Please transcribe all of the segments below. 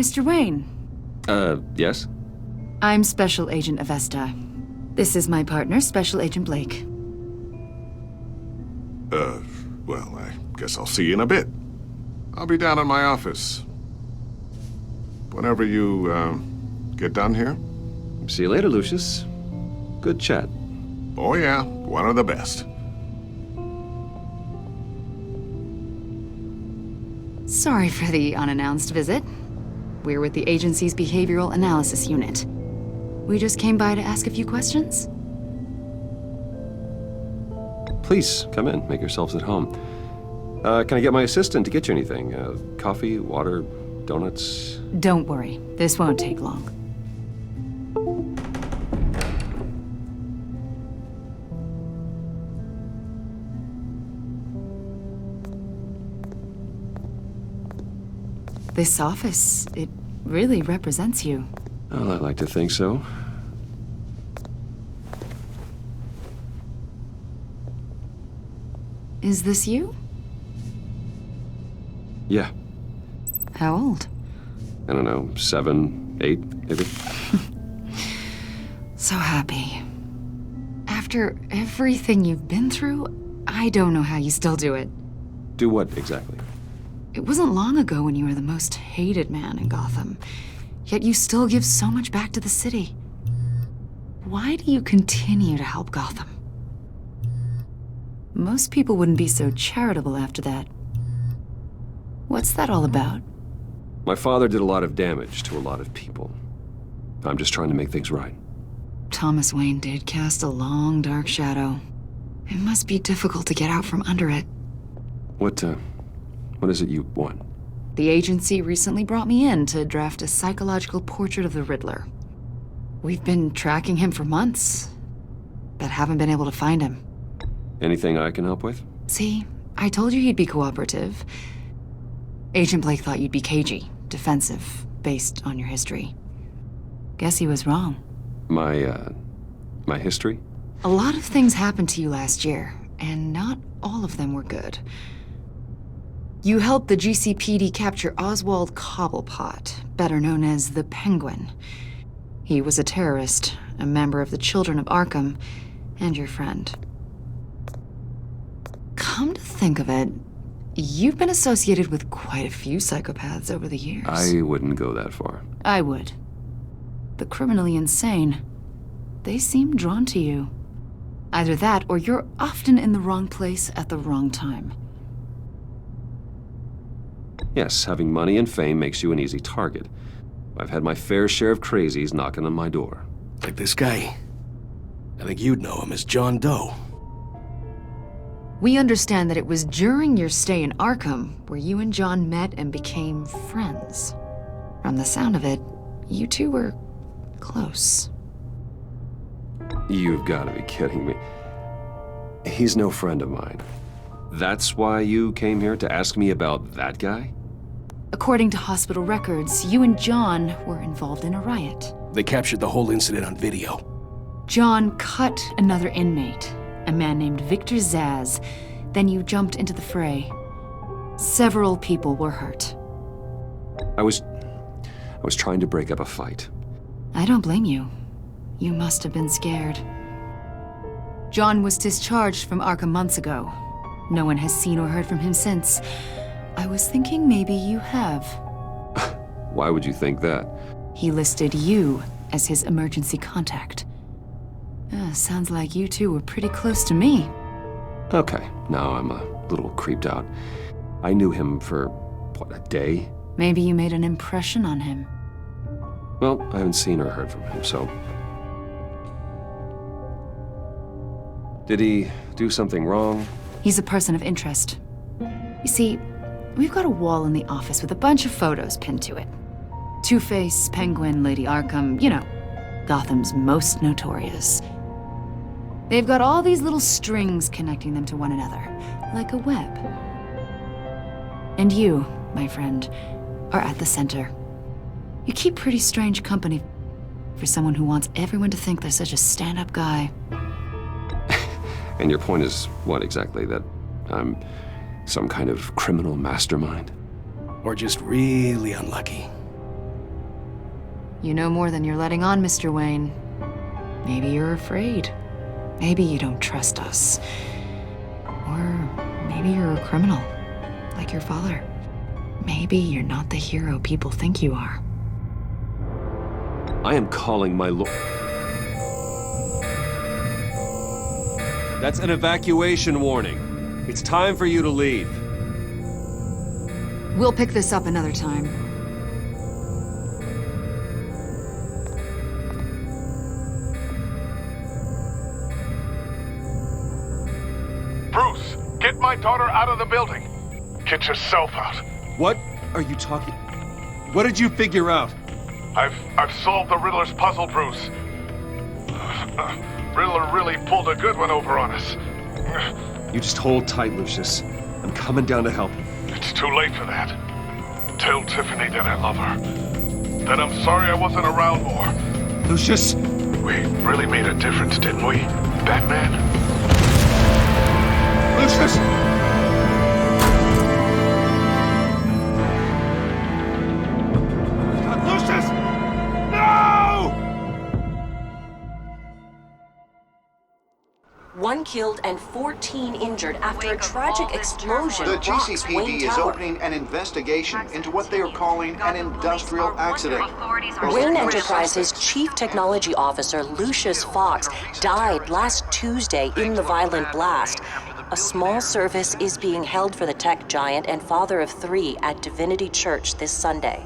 Mr. Wayne. Yes? I'm Special Agent Avesta. This is my partner, Special Agent Blake. Well, I guess I'll see you in a bit. I'll be down in my office. Whenever you, get done here. See you later, Lucius. Good chat. Oh yeah, one of the best. Sorry for the unannounced visit. We're with the agency's Behavioral Analysis Unit. We just came by to ask a few questions. Please, come in. Make yourselves at home. Can I get my assistant to get you anything? Coffee, water, donuts? Don't worry, this won't take long. This office, it really represents you. Well, I like to think so. Is this you? Yeah. How old? I don't know, 7, 8, maybe? So happy. After everything you've been through, I don't know how you still do it. Do what exactly? It wasn't long ago when you were the most hated man in Gotham, yet you still give so much back to the city. Why do you continue to help Gotham? Most people wouldn't be so charitable after that. What's that all about? My father did a lot of damage to a lot of people. I'm just trying to make things right. Thomas Wayne did cast a long, dark shadow. It must be difficult to get out from under it. What is it you want? The agency recently brought me in to draft a psychological portrait of the Riddler. We've been tracking him for months, but haven't been able to find him. Anything I can help with? See, I told you he'd be cooperative. Agent Blake thought you'd be cagey, defensive, based on your history. Guess he was wrong. My history? A lot of things happened to you last year, and not all of them were good. You helped the GCPD capture Oswald Cobblepot, better known as the Penguin. He was a terrorist, a member of the Children of Arkham, and your friend. Come to think of it, you've been associated with quite a few psychopaths over the years. I wouldn't go that far. I would. The criminally insane. They seem drawn to you. Either that, or you're often in the wrong place at the wrong time. Yes, having money and fame makes you an easy target. I've had my fair share of crazies knocking on my door. Like this guy. I think you'd know him as John Doe. We understand that it was during your stay in Arkham where you and John met and became friends. From the sound of it, you two were close. You've got to be kidding me. He's no friend of mine. That's why you came here to ask me about that guy? According to hospital records, you and John were involved in a riot. They captured the whole incident on video. John cut another inmate, a man named Victor Zaz. Then you jumped into the fray. Several people were hurt. I was trying to break up a fight. I don't blame you. You must have been scared. John was discharged from Arkham months ago. No one has seen or heard from him since. I was thinking maybe you have. Why would you think that? He listed you as his emergency contact. Sounds like you two were pretty close to me. Okay, now I'm a little creeped out. I knew him for, what, a day? Maybe you made an impression on him. Well, I haven't seen or heard from him, so... Did he do something wrong? He's a person of interest. You see, we've got a wall in the office with a bunch of photos pinned to it. Two-Face, Penguin, Lady Arkham, you know, Gotham's most notorious. They've got all these little strings connecting them to one another, like a web. And you, my friend, are at the center. You keep pretty strange company for someone who wants everyone to think they're such a stand-up guy. And your point is what exactly? That I'm some kind of criminal mastermind? Or just really unlucky. You know more than you're letting on, Mr. Wayne. Maybe you're afraid. Maybe you don't trust us. Or maybe you're a criminal, like your father. Maybe you're not the hero people think you are. I am calling my lord. That's an evacuation warning. It's time for you to leave. We'll pick this up another time. Bruce, get my daughter out of the building. Get yourself out. What are you talking? What did you figure out? I've solved the Riddler's puzzle, Bruce. Riddler really pulled a good one over on us. You just hold tight, Lucius. I'm coming down to help. It's too late for that. Tell Tiffany that I love her. That I'm sorry I wasn't around more. Lucius! We really made a difference, didn't we, Batman? Lucius! Lucius! No! 1 killed and 14 injured after a tragic explosion The rocks GCPD Wayne is Tower. opening an investigation into what they are calling an industrial accident. Wayne Enterprises' Chief Technology Officer Lucius Fox died last Tuesday in the violent blast. A small service is being held for the tech giant and father of 3 at Divinity Church this Sunday.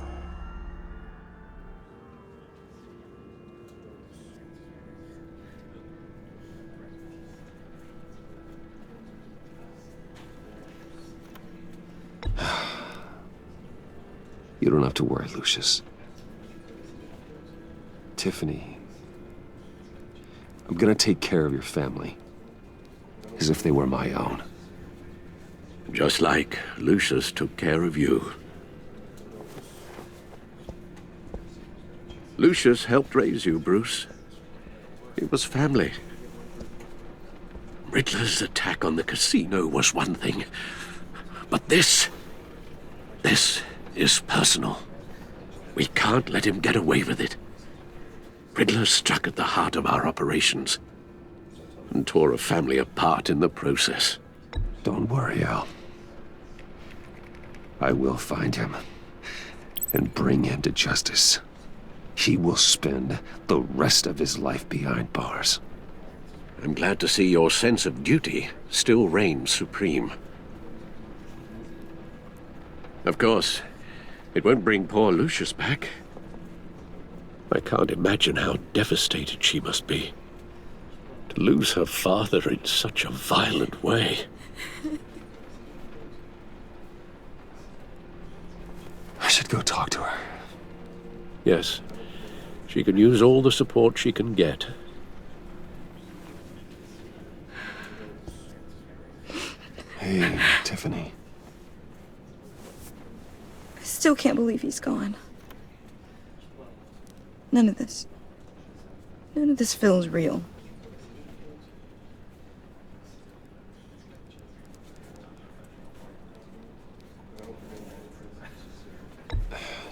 You don't have to worry, Lucius. Tiffany, I'm gonna take care of your family. As if they were my own. Just like Lucius took care of you. Lucius helped raise you, Bruce. It was family. Riddler's attack on the casino was one thing. But this is personal. We can't let him get away with it. Riddler struck at the heart of our operations and tore a family apart in the process. Don't worry, Al. I will find him and bring him to justice. He will spend the rest of his life behind bars. I'm glad to see your sense of duty still reigns supreme. Of course, it won't bring poor Lucius back. I can't imagine how devastated she must be. To lose her father in such a violent way. I should go talk to her. Yes, she can use all the support she can get. Hey, Tiffany. I still can't believe he's gone. None of this feels real.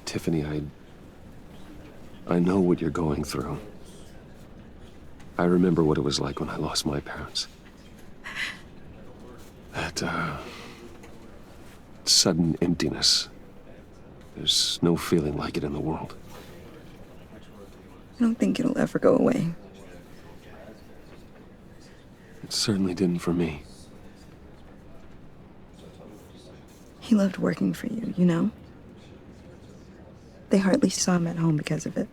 Tiffany, I know what you're going through. I remember what it was like when I lost my parents. That, sudden emptiness. There's no feeling like it in the world. I don't think it'll ever go away. It certainly didn't for me. He loved working for you, you know? They hardly saw him at home because of it.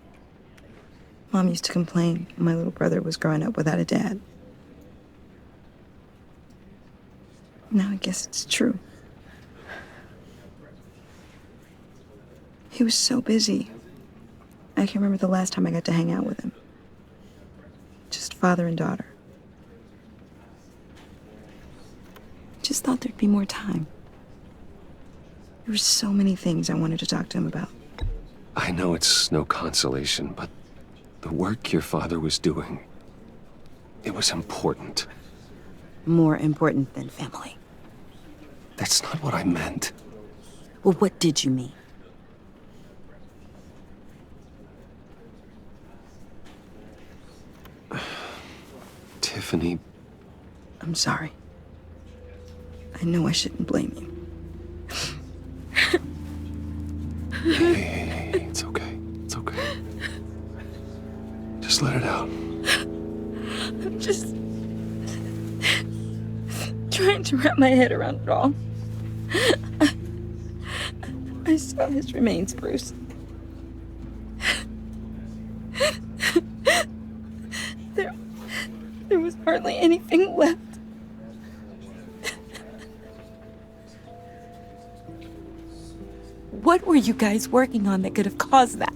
Mom used to complain my little brother was growing up without a dad. Now I guess it's true. He was so busy. I can't remember the last time I got to hang out with him. Just father and daughter. Just thought there'd be more time. There were so many things I wanted to talk to him about. I know it's no consolation, but the work your father was doing, it was important. More important than family. That's not what I meant. Well, what did you mean? Tiffany, I'm sorry. I know I shouldn't blame you. hey, it's okay. It's okay. Just let it out. I'm just trying to wrap my head around it all. I saw his remains, Bruce. There was hardly anything left. What were you guys working on that could have caused that?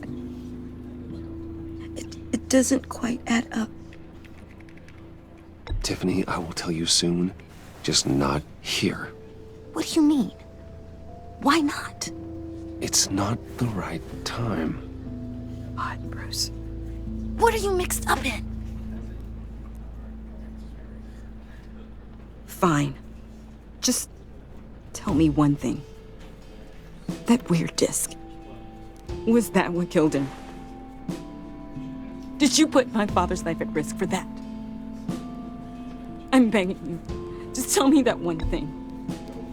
It doesn't quite add up. Tiffany, I will tell you soon. Just not here. What do you mean? Why not? It's not the right time. Odd, Bruce. What are you mixed up in? Fine. Just tell me one thing. That weird disc. Was that what killed him? Did you put my father's life at risk for that? I'm begging you. Just tell me that one thing.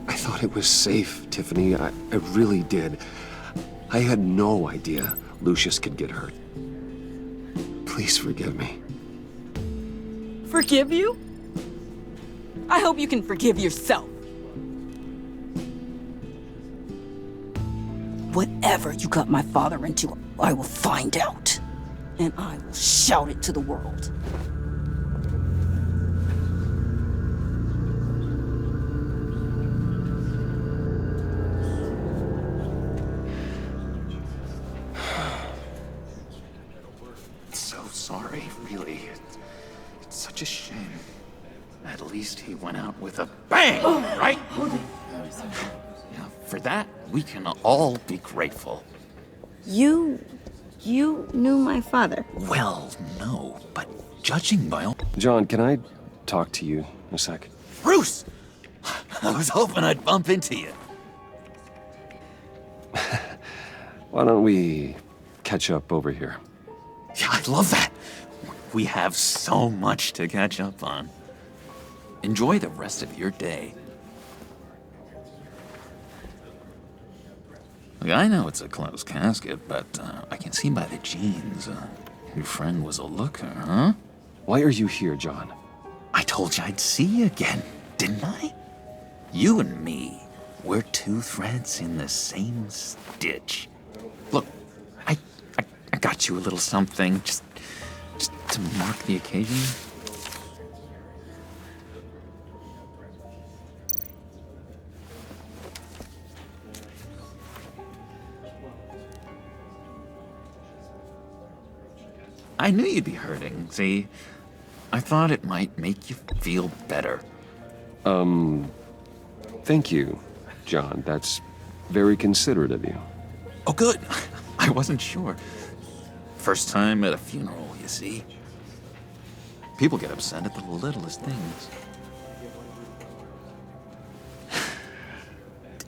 I thought it was safe, Tiffany. I really did. I had no idea Lucius could get hurt. Please forgive me. Forgive you? I hope you can forgive yourself. Whatever you got my father into, I will find out. And I will shout it to the world. So sorry, really. It's such a shame. At least he went out with a bang, right? Yeah, for that, we can all be grateful. You knew my father. Well, no, but judging by all... John, can I talk to you a sec? Bruce! I was hoping I'd bump into you. Why don't we catch up over here? Yeah, I love that. We have so much to catch up on. Enjoy the rest of your day. Look, I know it's a closed casket, but I can see by the jeans, your friend was a looker, huh? Why are you here, John? I told you I'd see you again, didn't I? You and me, we're two threads in the same stitch. Look, I got you a little something, just to mark the occasion. I knew you'd be hurting, see? I thought it might make you feel better. Thank you, John. That's very considerate of you. Oh, good. I wasn't sure. First time at a funeral, you see. People get upset at the littlest things.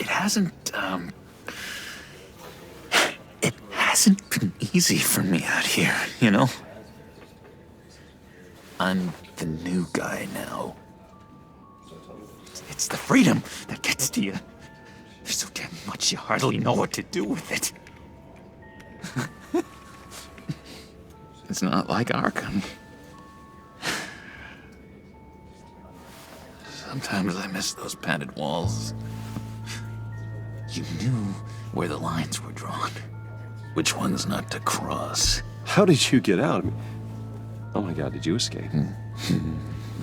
It hasn't been easy for me out here, you know? I'm the new guy now. It's the freedom that gets to you. There's so damn much you hardly know what to do with it. It's not like Arkham. Sometimes I miss those padded walls. You knew where the lines were drawn. Which ones not to cross. How did you get out? Oh my God, did you escape?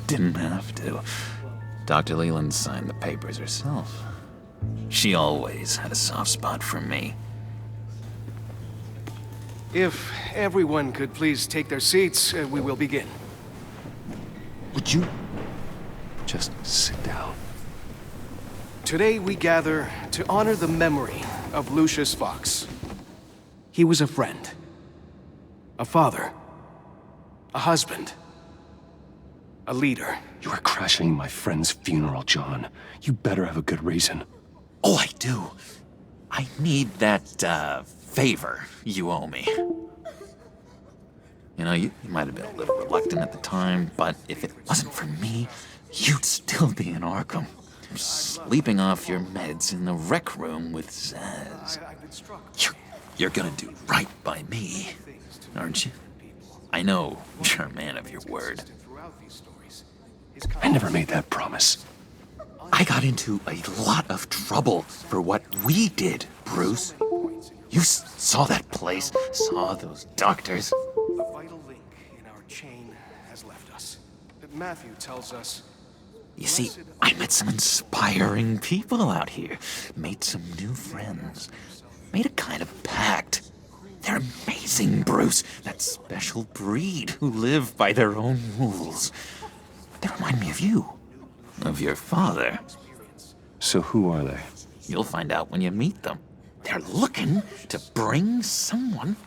Didn't have to. Dr. Leland signed the papers herself. She always had a soft spot for me. If everyone could please take their seats, we will begin. Would you just sit down? Today we gather to honor the memory of Lucius Fox. He was a friend, a father, a husband, a leader. You are crashing my friend's funeral, John. You better have a good reason. Oh, I do. I need that, favor you owe me. You know, you might have been a little reluctant at the time, but if it wasn't for me, you'd still be in Arkham. Sleeping off your meds in the rec room with Zaz. You're gonna do right by me, aren't you? I know you're a man of your word. I never made that promise. I got into a lot of trouble for what we did, Bruce. You saw that place, saw those doctors. A vital link in our chain has left us. Matthew tells us... You see, I met some inspiring people out here. Made some new friends. Made a kind of pact. They're amazing, Bruce. That special breed who live by their own rules. They remind me of you. Of your father. So who are they? You'll find out when you meet them. They're looking to bring someone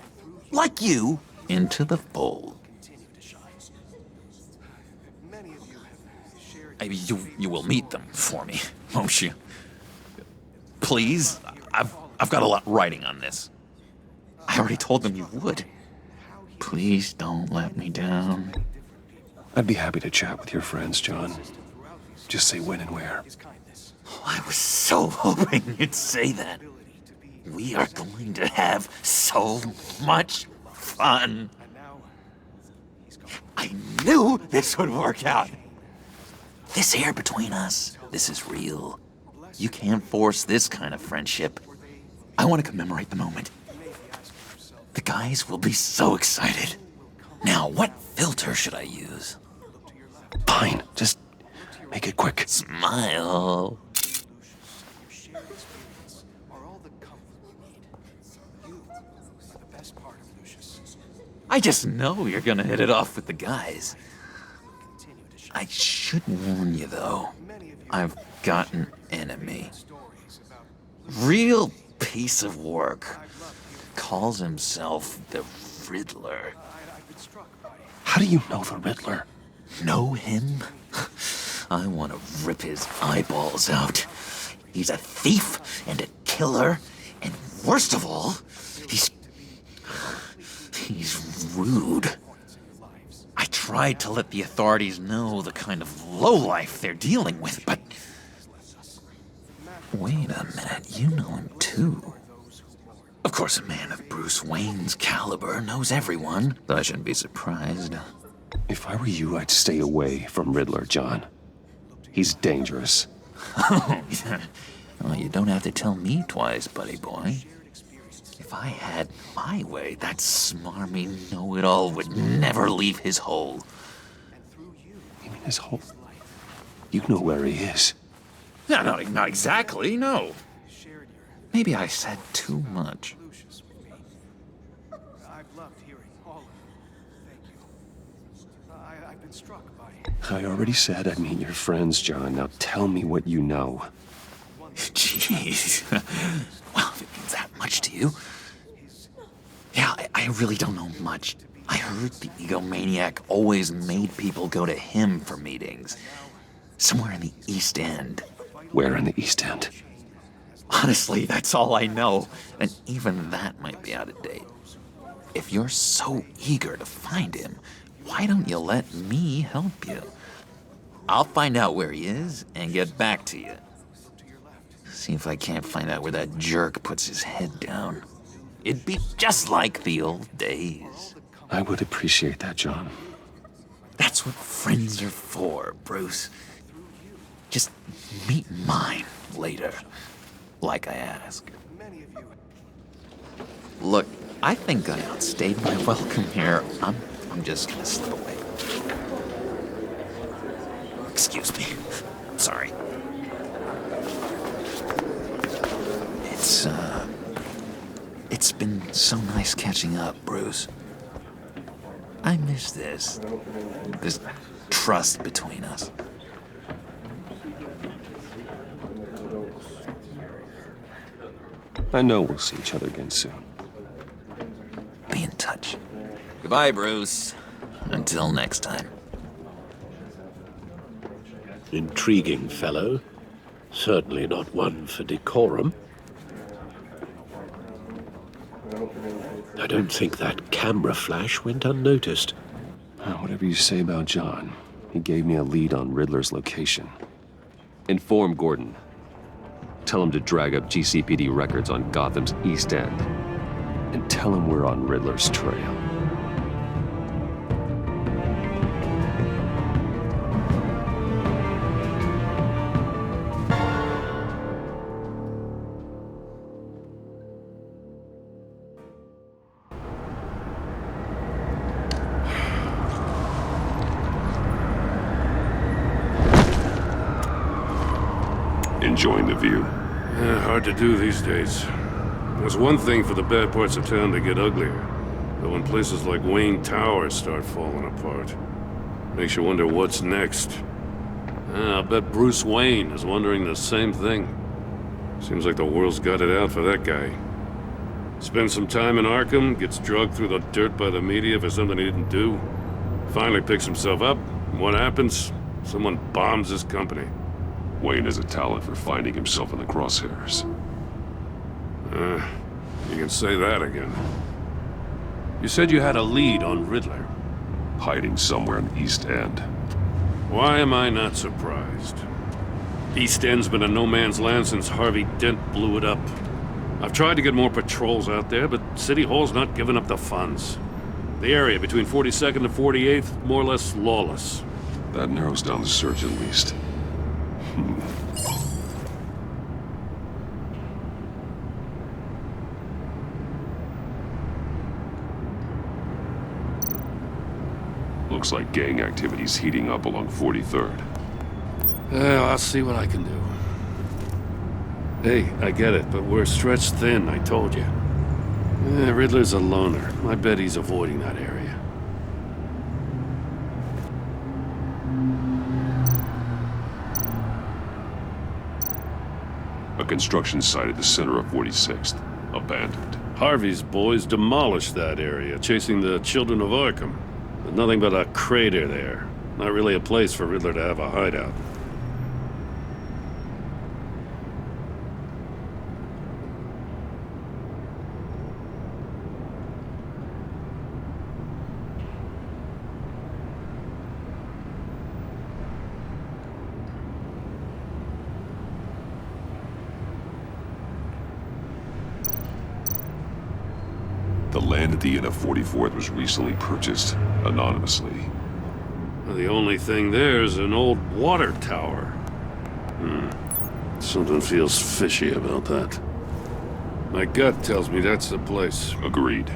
like you into the fold. You will meet them for me, won't you? Please? I've got a lot writing on this. I already told them you would. Please don't let me down. I'd be happy to chat with your friends, John. Just say when and where. Oh, I was so hoping you'd say that. We are going to have so much fun. I knew this would work out. This here between us, this is real. You can't force this kind of friendship. I want to commemorate the moment. The guys will be so excited. Now, what filter should I use? Fine, just make it quick. Smile. I just know you're gonna hit it off with the guys. I should warn you, though. I've got an enemy. Real piece of work. Calls himself the Riddler. How do you know the Riddler? Know him? I want to rip his eyeballs out. He's a thief and a killer, and worst of all, he's rude. I tried to let the authorities know the kind of lowlife they're dealing with, but... Wait a minute, you know him too. Of course, a man of Bruce Wayne's caliber knows everyone, so I shouldn't be surprised. If I were you, I'd stay away from Riddler, John. He's dangerous. Well, you don't have to tell me twice, buddy boy. If I had my way, that smarmy know-it-all would never leave his hole. You mean his hole? You know where he is. No, not exactly, no. Maybe I said too much. I already said I'd meet your friends, John. Now tell me what you know. Jeez. Well, if it means that much to you. Yeah, I really don't know much. I heard the egomaniac always made people go to him for meetings. Somewhere in the East End. Where in the East End? Honestly, that's all I know. And even that might be out of date. If you're so eager to find him, why don't you let me help you? I'll find out where he is and get back to you. See if I can't find out where that jerk puts his head down. It'd be just like the old days. I would appreciate that, John. That's what friends are for, Bruce. Just meet mine later, like I asked. Look, I think I outstayed my welcome here. I'm just gonna slip away. Excuse me. I'm sorry. It's been so nice catching up, Bruce. I miss this trust between us. I know we'll see each other again soon. Be in touch. Goodbye, Bruce. Until next time. Intriguing fellow. Certainly not one for decorum. I don't think that camera flash went unnoticed. Whatever you say about John, he gave me a lead on Riddler's location. Inform Gordon. Tell him to drag up GCPD records on Gotham's East End. And tell him we're on Riddler's trail. Enjoying the view? Yeah, hard to do these days. It's one thing for the bad parts of town to get uglier, but when places like Wayne Tower start falling apart, makes you wonder what's next. I'll bet Bruce Wayne is wondering the same thing. Seems like the world's got it out for that guy. Spends some time in Arkham, gets dragged through the dirt by the media for something he didn't do. Finally picks himself up, and what happens? Someone bombs his company. Wayne has a talent for finding himself in the crosshairs. You can say that again. You said you had a lead on Riddler. Hiding somewhere in the East End. Why am I not surprised? East End's been a no-man's land since Harvey Dent blew it up. I've tried to get more patrols out there, but City Hall's not giving up the funds. The area between 42nd and 48th, more or less lawless. That narrows down the search at least. Looks like gang activity's heating up along 43rd. Well, I'll see what I can do. Hey, I get it, but we're stretched thin, I told you. Riddler's a loner. I bet he's avoiding that area. A construction site at the center of 46th. Abandoned. Harvey's boys demolished that area, chasing the children of Arkham. There's nothing but a crater there. Not really a place for Riddler to have a hideout. The land at the end of 44th was recently purchased, anonymously. Well, the only thing there is an old water tower. Something feels fishy about that. My gut tells me that's the place. Agreed.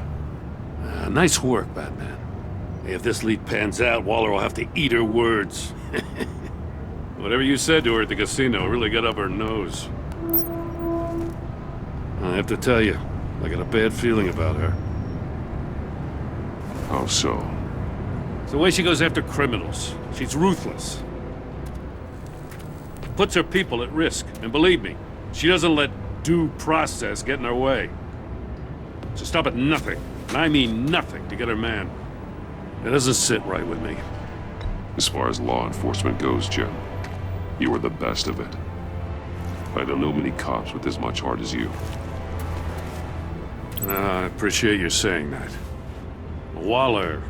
Nice work, Batman. Hey, if this lead pans out, Waller will have to eat her words. Whatever you said to her at the casino really got up her nose. I have to tell you, I got a bad feeling about her. How so? It's the way she goes after criminals. She's ruthless. Puts her people at risk. And believe me, she doesn't let due process get in her way. She'll stop at nothing, and I mean nothing, to get her man. It doesn't sit right with me. As far as law enforcement goes, Jim, you are the best of it. I don't know many cops with as much heart as you. I appreciate you saying that. Waller,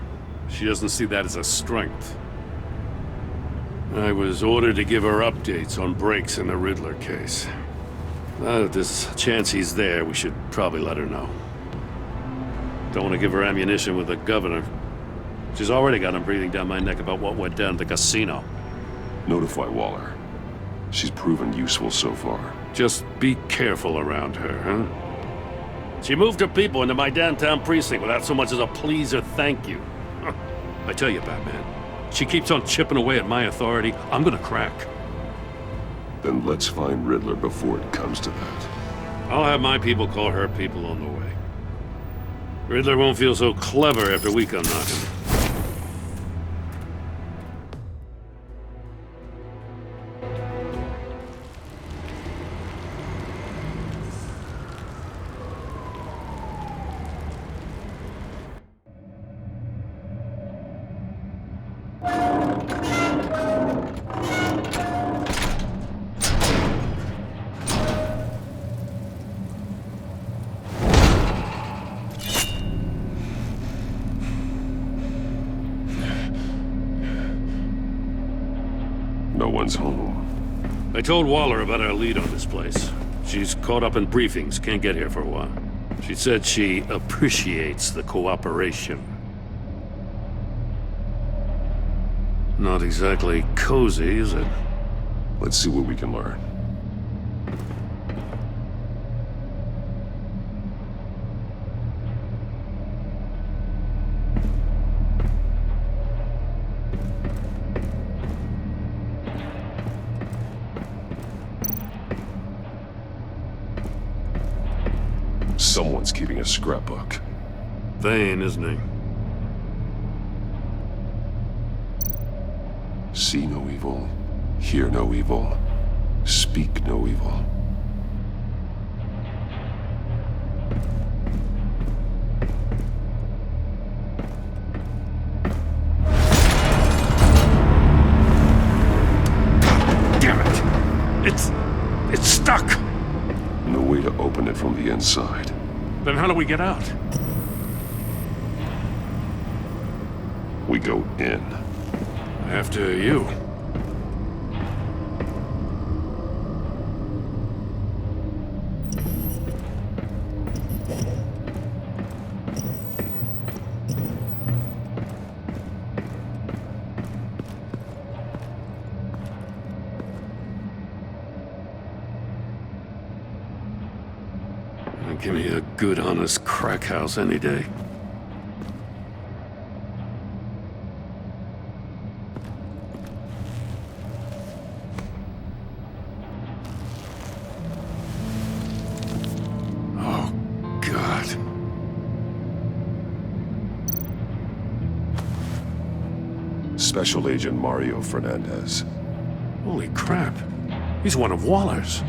she doesn't see that as a strength. I was ordered to give her updates on breaks in the Riddler case. If there's a chance he's there, we should probably let her know. Don't want to give her ammunition with the governor. She's already got him breathing down my neck about what went down at the casino. Notify Waller. She's proven useful so far. Just be careful around her, huh? She moved her people into my downtown precinct without so much as a please or thank you. I tell you, Batman, she keeps on chipping away at my authority, I'm gonna crack. Then let's find Riddler before it comes to that. I'll have my people call her people on the way. Riddler won't feel so clever after we come knocking. No one's home. I told Waller about our lead on this place. She's caught up in briefings, can't get here for a while. She said she appreciates the cooperation. Not exactly cozy, is it? Let's see what we can learn. Someone's keeping a scrapbook. Vain, isn't he? See no evil, hear no evil, speak no evil. Damn it! It's stuck! No way to open it from the inside. Then how do we get out? We go in. After you. Give me a good, honest crack house any day. Oh, God. Special Agent Mario Fernandez. Holy crap. He's one of Waller's.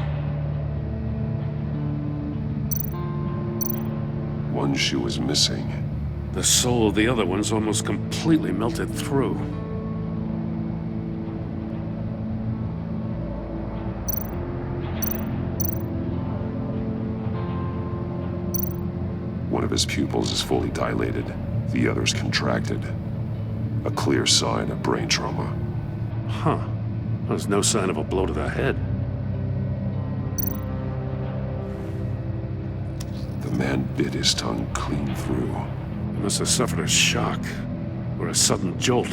One shoe is missing. The soul of the other one's almost completely melted through. One of his pupils is fully dilated. The other's contracted. A clear sign of brain trauma. Huh. There's no sign of a blow to the head. The man bit his tongue clean through. He must have suffered a shock, or a sudden jolt.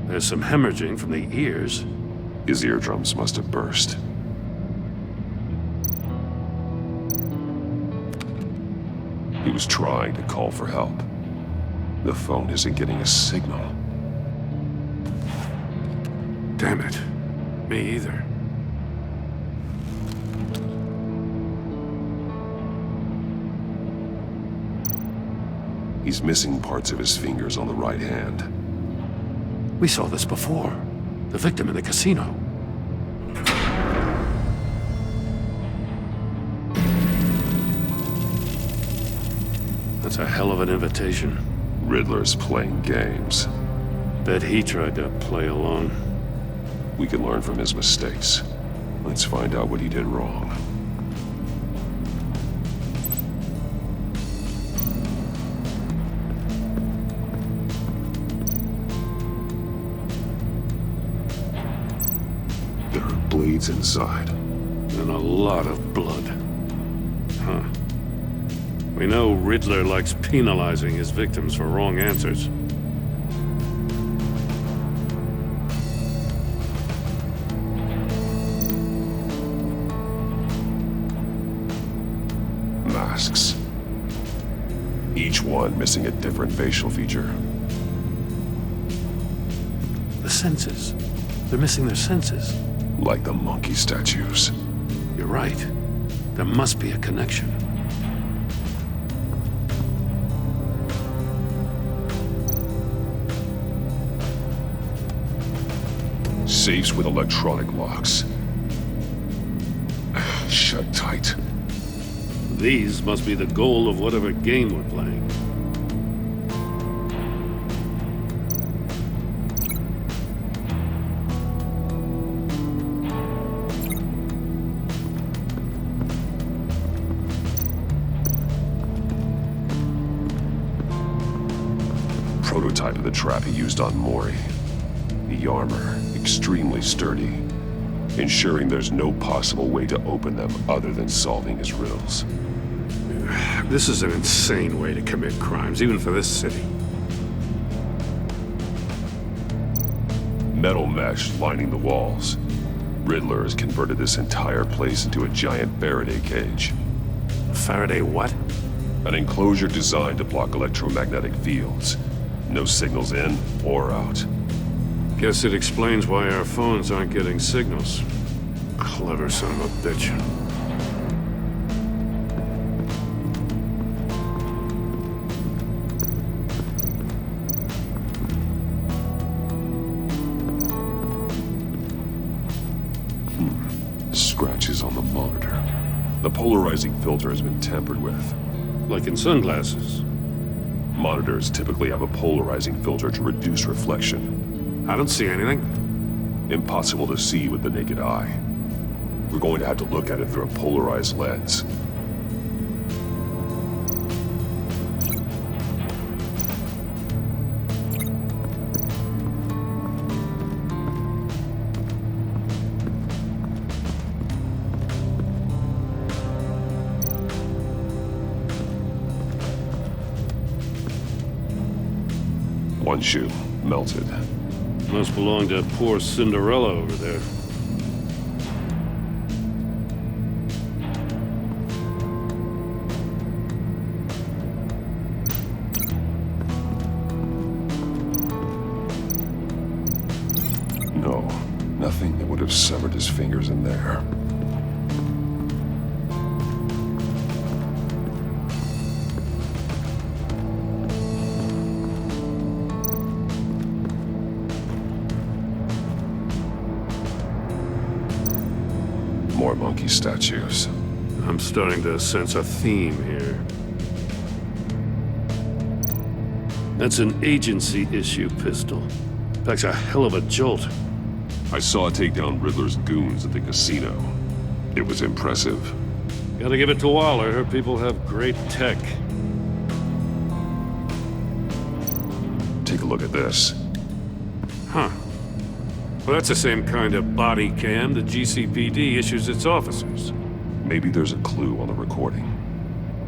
There's some hemorrhaging from the ears. His eardrums must have burst. He was trying to call for help. The phone isn't getting a signal. Damn it. Me either. He's missing parts of his fingers on the right hand. We saw this before. The victim in the casino. That's a hell of an invitation. Riddler's playing games. Bet he tried to play along. We can learn from his mistakes. Let's find out what he did wrong. There are blades inside. And a lot of blood. Huh. We know Riddler likes penalizing his victims for wrong answers. Masks. Each one missing a different facial feature. The senses. They're missing their senses. Like the monkey statues. You're right. There must be a connection. Safes with electronic locks. Shut tight. These must be the goal of whatever game we're playing. trap he used on Mori. The armor, extremely sturdy, ensuring there's no possible way to open them other than solving his riddles. This is an insane way to commit crimes, even for this city. Metal mesh lining the walls. Riddler has converted this entire place into a giant Faraday cage. Faraday what? An enclosure designed to block electromagnetic fields. No signals in or out. Guess it explains why our phones aren't getting signals. Clever son of a bitch. Scratches on the monitor. The polarizing filter has been tampered with. Like in sunglasses. Monitors typically have a polarizing filter to reduce reflection. I don't see anything. Impossible to see with the naked eye. We're going to have to look at it through a polarized lens. One shoe, melted. Must belong to poor Cinderella over there. No, nothing that would have severed his fingers in there. More monkey statues. I'm starting to sense a theme here. That's an agency issue pistol. Packs a hell of a jolt. I saw it take down Riddler's goons at the casino. It was impressive. Gotta give it to Waller. Her people have great tech. Take a look at this. Huh. Well, that's the same kind of body cam the GCPD issues its officers. Maybe there's a clue on the recording.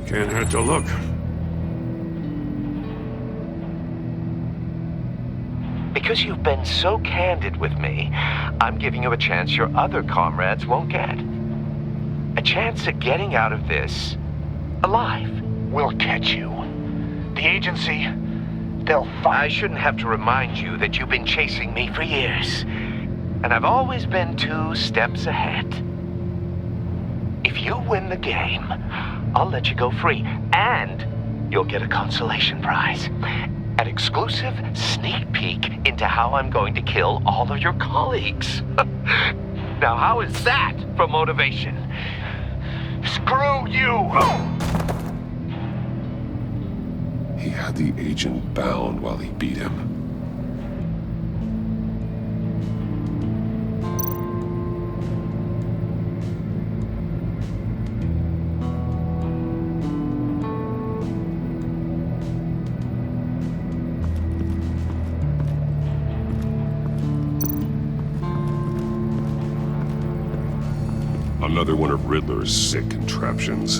Can't hurt to look. Because you've been so candid with me, I'm giving you a chance your other comrades won't get. A chance at getting out of this alive. We'll catch you. The agency, they'll find... I shouldn't have to remind you that you've been chasing me for years. And I've always been 2 steps ahead. If you win the game, I'll let you go free. And you'll get a consolation prize. An exclusive sneak peek into how I'm going to kill all of your colleagues. Now, how is that for motivation? Screw you! He had the agent bound while he beat him. Another one of Riddler's sick contraptions.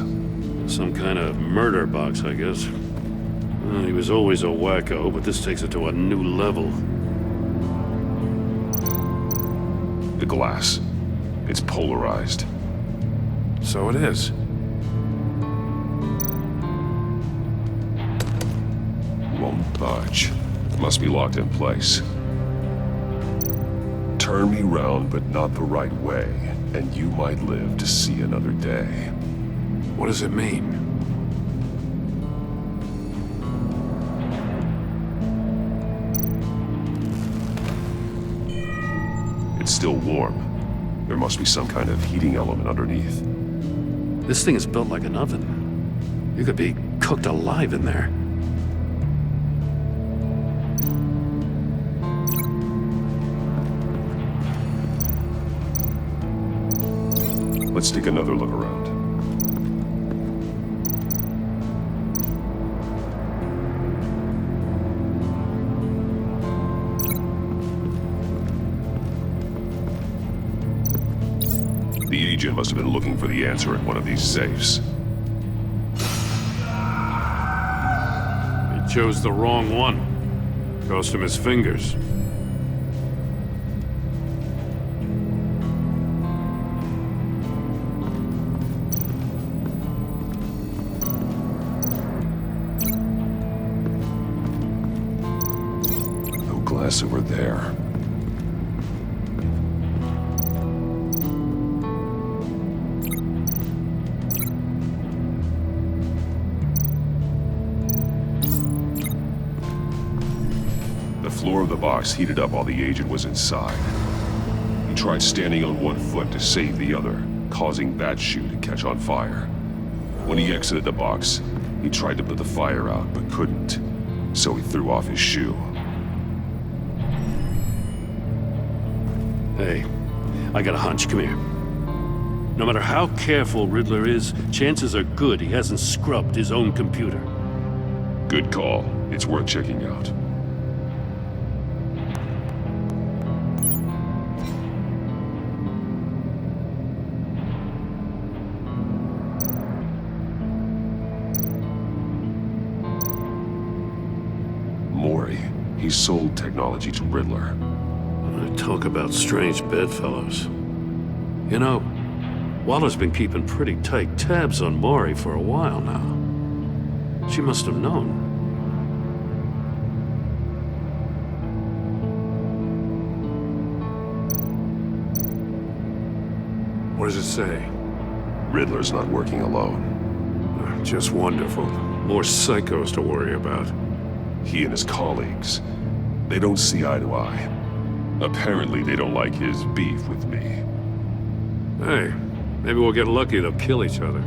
Some kind of murder box, I guess. Well, he was always a wacko, but this takes it to a new level. The glass. It's polarized. So it is. Won't budge. Must be locked in place. Turn me round, but not the right way, and you might live to see another day. What does it mean? It's still warm. There must be some kind of heating element underneath. This thing is built like an oven. You could be cooked alive in there. Let's take another look around. The agent must have been looking for the answer in one of these safes. He chose the wrong one. Cost him his fingers. No glass over there. The floor of the box heated up while the agent was inside. He tried standing on one foot to save the other, causing that shoe to catch on fire. When he exited the box, he tried to put the fire out, but couldn't, so he threw off his shoe. Hey, I got a hunch. Come here. No matter how careful Riddler is, chances are good he hasn't scrubbed his own computer. Good call. It's worth checking out. Mori. He sold technology to Riddler. Talk about strange bedfellows. You know, Waller's been keeping pretty tight tabs on Mori for a while now. She must have known. What does it say? Riddler's not working alone. Just wonderful. More psychos to worry about. He and his colleagues, they don't see eye to eye. Apparently, they don't like his beef with me. Hey, maybe we'll get lucky they'll kill each other.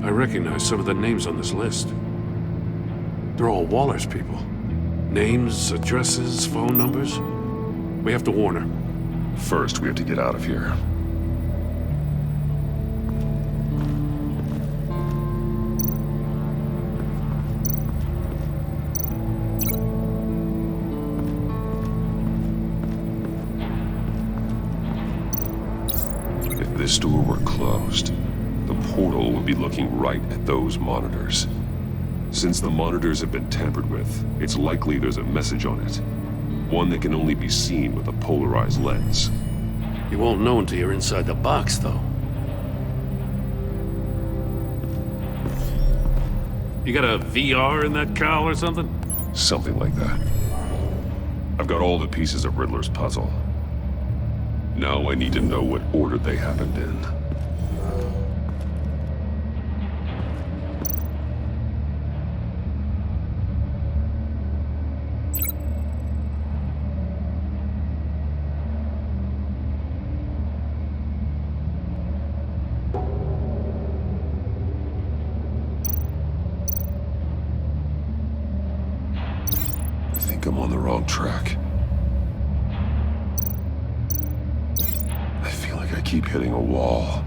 I recognize some of the names on this list. They're all Waller's people. Names, addresses, phone numbers. We have to warn her. First, we have to get out of here. If this door were closed, the portal would be looking right at those monitors. Since the monitors have been tampered with, it's likely there's a message on it. One that can only be seen with a polarized lens. You won't know until you're inside the box, though. You got a VR in that cowl or something? Something like that. I've got all the pieces of Riddler's puzzle. Now I need to know what order they happened in. I'm on the wrong track. I feel like I keep hitting a wall.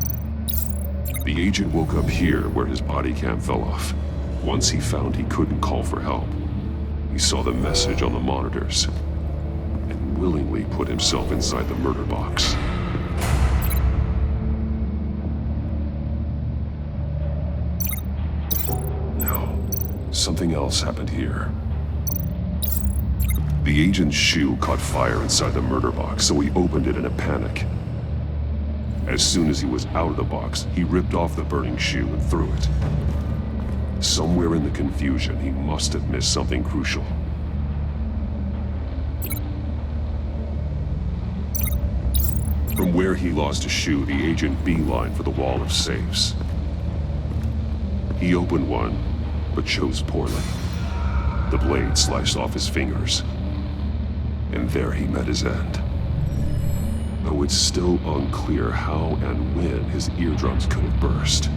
The agent woke up here where his body cam fell off. Once he found he couldn't call for help, he saw the message on the monitors and willingly put himself inside the murder box. No, something else happened here. The agent's shoe caught fire inside the murder box, so he opened it in a panic. As soon as he was out of the box, he ripped off the burning shoe and threw it. Somewhere in the confusion, he must have missed something crucial. From where he lost a shoe, the agent beelined for the wall of safes. He opened one, but chose poorly. The blade sliced off his fingers. And there he met his end. Though it's still unclear how and when his eardrums could have burst.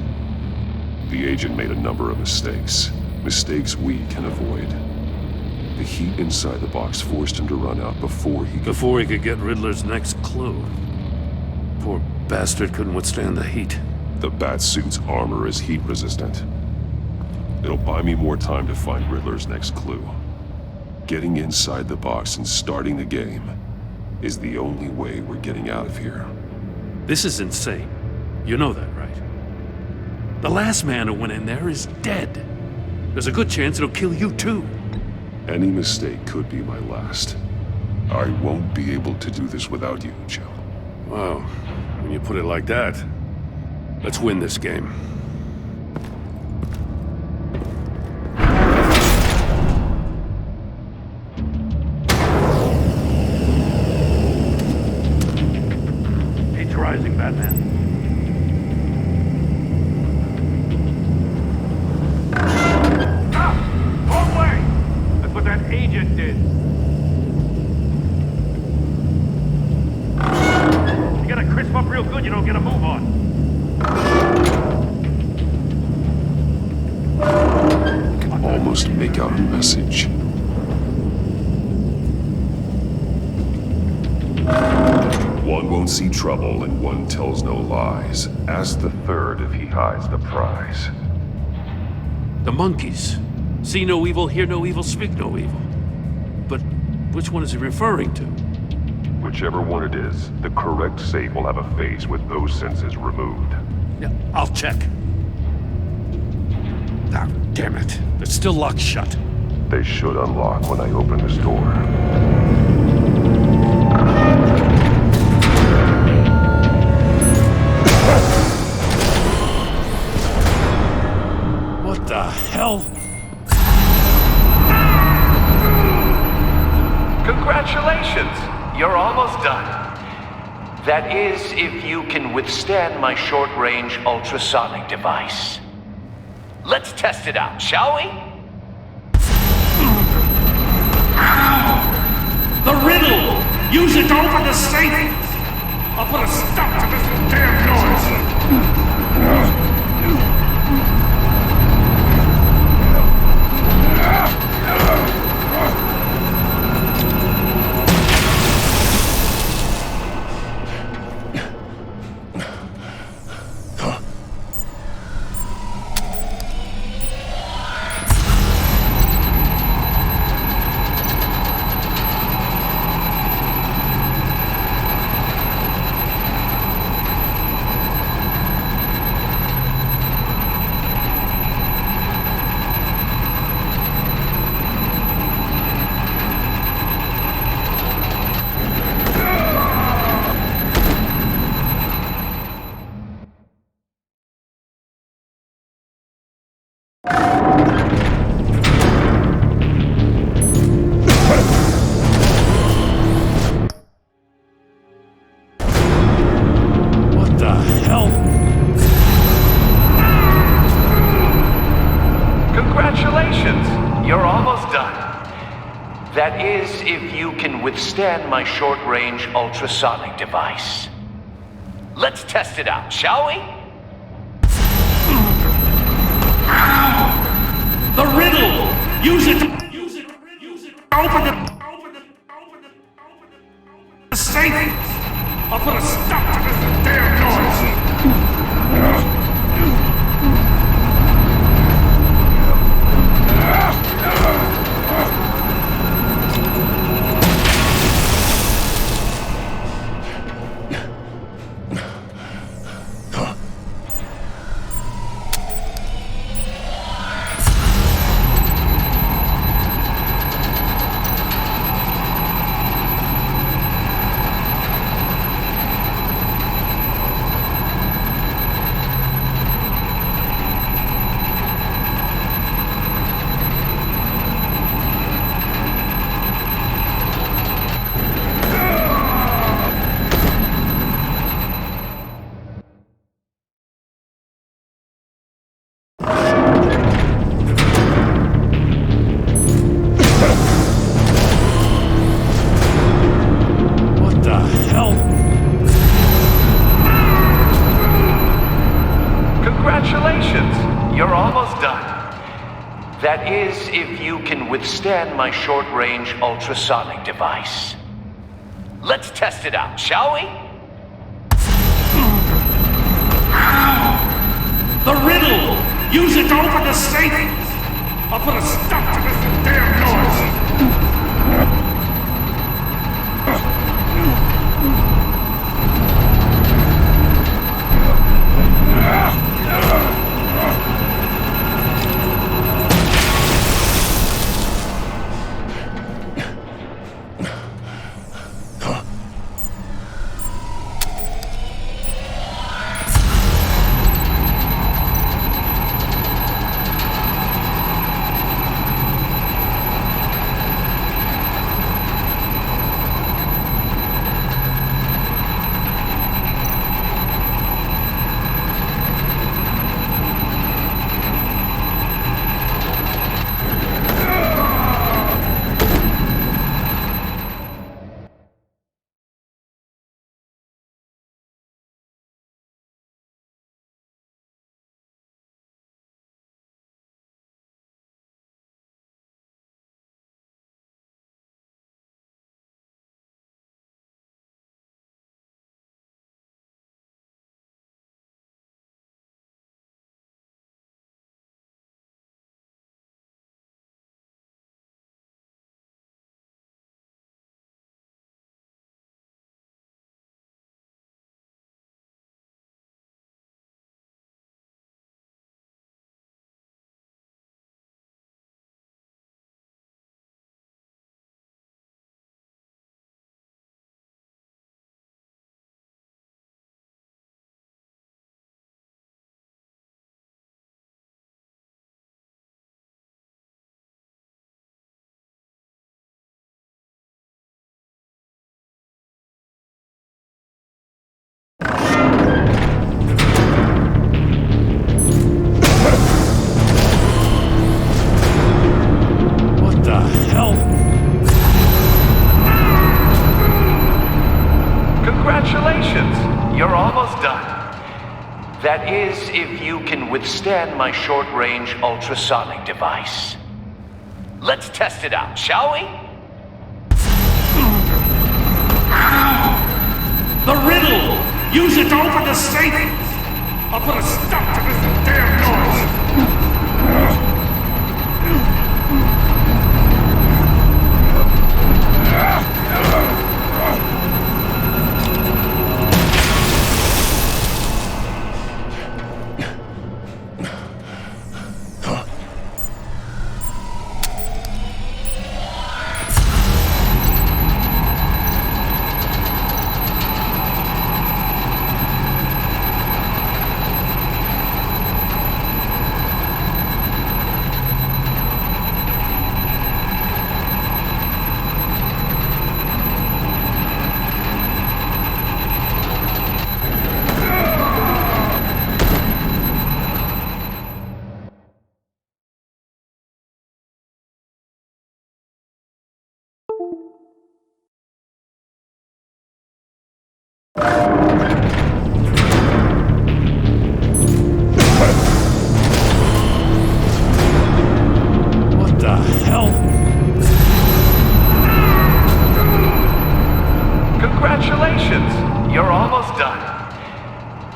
The agent made a number of mistakes. Mistakes we can avoid. The heat inside the box forced him to run out before he could... Before he could get Riddler's next clue. Poor bastard couldn't withstand the heat. The Batsuit's armor is heat resistant. It'll buy me more time to find Riddler's next clue. Getting inside the box and starting the game is the only way we're getting out of here. This is insane. You know that, right? The last man who went in there is dead. There's a good chance it'll kill you too. Any mistake could be my last. I won't be able to do this without you, Joe. Wow, when you put it like that, let's win this game. Heat's rising, Batman. Wrong way! That's what that agent did. You gotta crisp up real good, you don't get a move on. Can almost make out a message. One won't see trouble and one tells no lies. Ask the third if he hides the prize. The monkeys. See no evil, hear no evil, speak no evil. But which one is he referring to? Whichever one it is, the correct safe will have a face with those senses removed. Yeah, I'll check. Ah, damn it. They're still locked shut. They should unlock when I open this door. What the hell? Congratulations! You're almost done. That is, if you can withstand my short-range ultrasonic device. Let's test it out, shall we? The riddle! Use it to open the safe! I'll put a stop to this damn noise! That is, if you can withstand my short-range ultrasonic device. Let's test it out, shall we? The riddle! Use it! Open the safe! I'll put a stop to this damn noise! That is, if you can withstand my short-range ultrasonic device. Let's test it out, shall we? Use it to open the safe! I'll put a stop to this damn noise! You're almost done. That is, if you can withstand my short-range ultrasonic device. Let's test it out, shall we? The riddle! Use it to open the safe! I'll put a stop to this damn noise!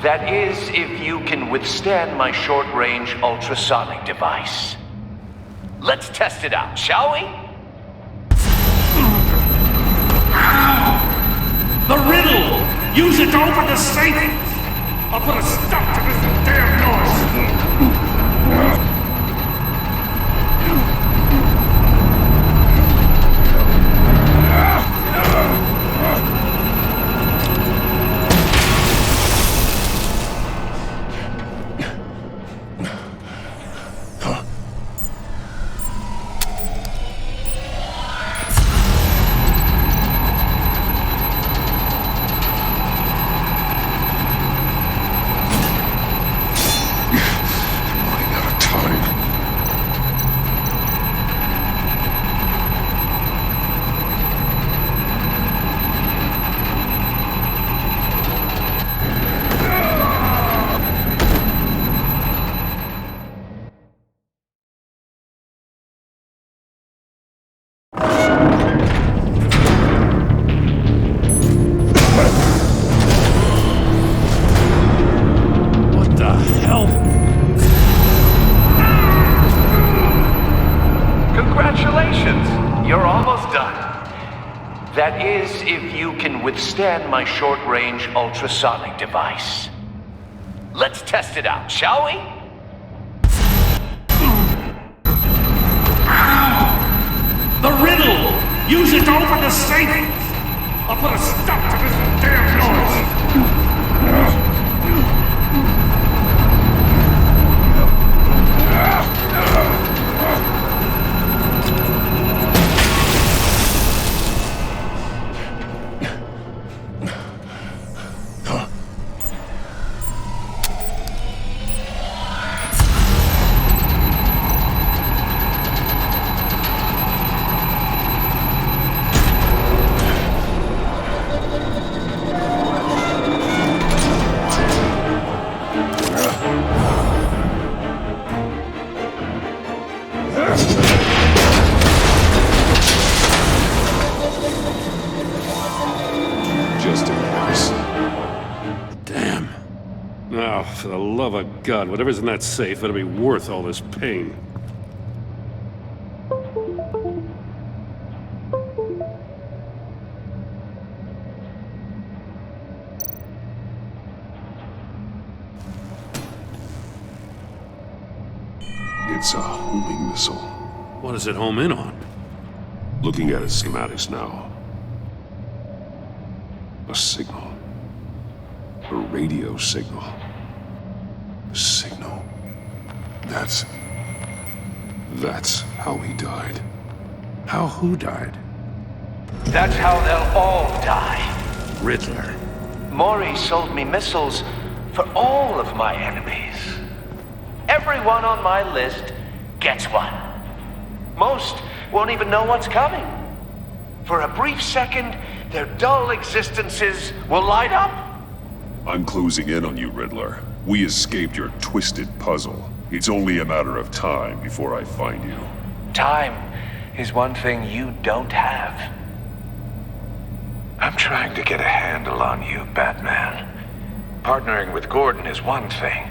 That is, if you can withstand my short-range ultrasonic device. Let's test it out, shall we? The riddle! Use it to open the safe! I'll put a stop to this damn noise! withstand my short-range ultrasonic device. Let's test it out, shall we? The riddle! Use it to open the safe! I'll put a stop to this damn noise! Just in case. Damn. Now, for the love of God, whatever's in that safe better be worth all this pain. It's a homing missile. What does it home in on? Looking at its schematics now. A signal. A radio signal. A signal. That's how he died. How who died? That's how they'll all die. Riddler. Maury sold me missiles for all of my enemies. Everyone on my list gets one. Most won't even know what's coming. For a brief second, their dull existences will light up. I'm closing in on you, Riddler. We escaped your twisted puzzle. It's only a matter of time before I find you. Time is one thing you don't have. I'm trying to get a handle on you, Batman. Partnering with Gordon is one thing.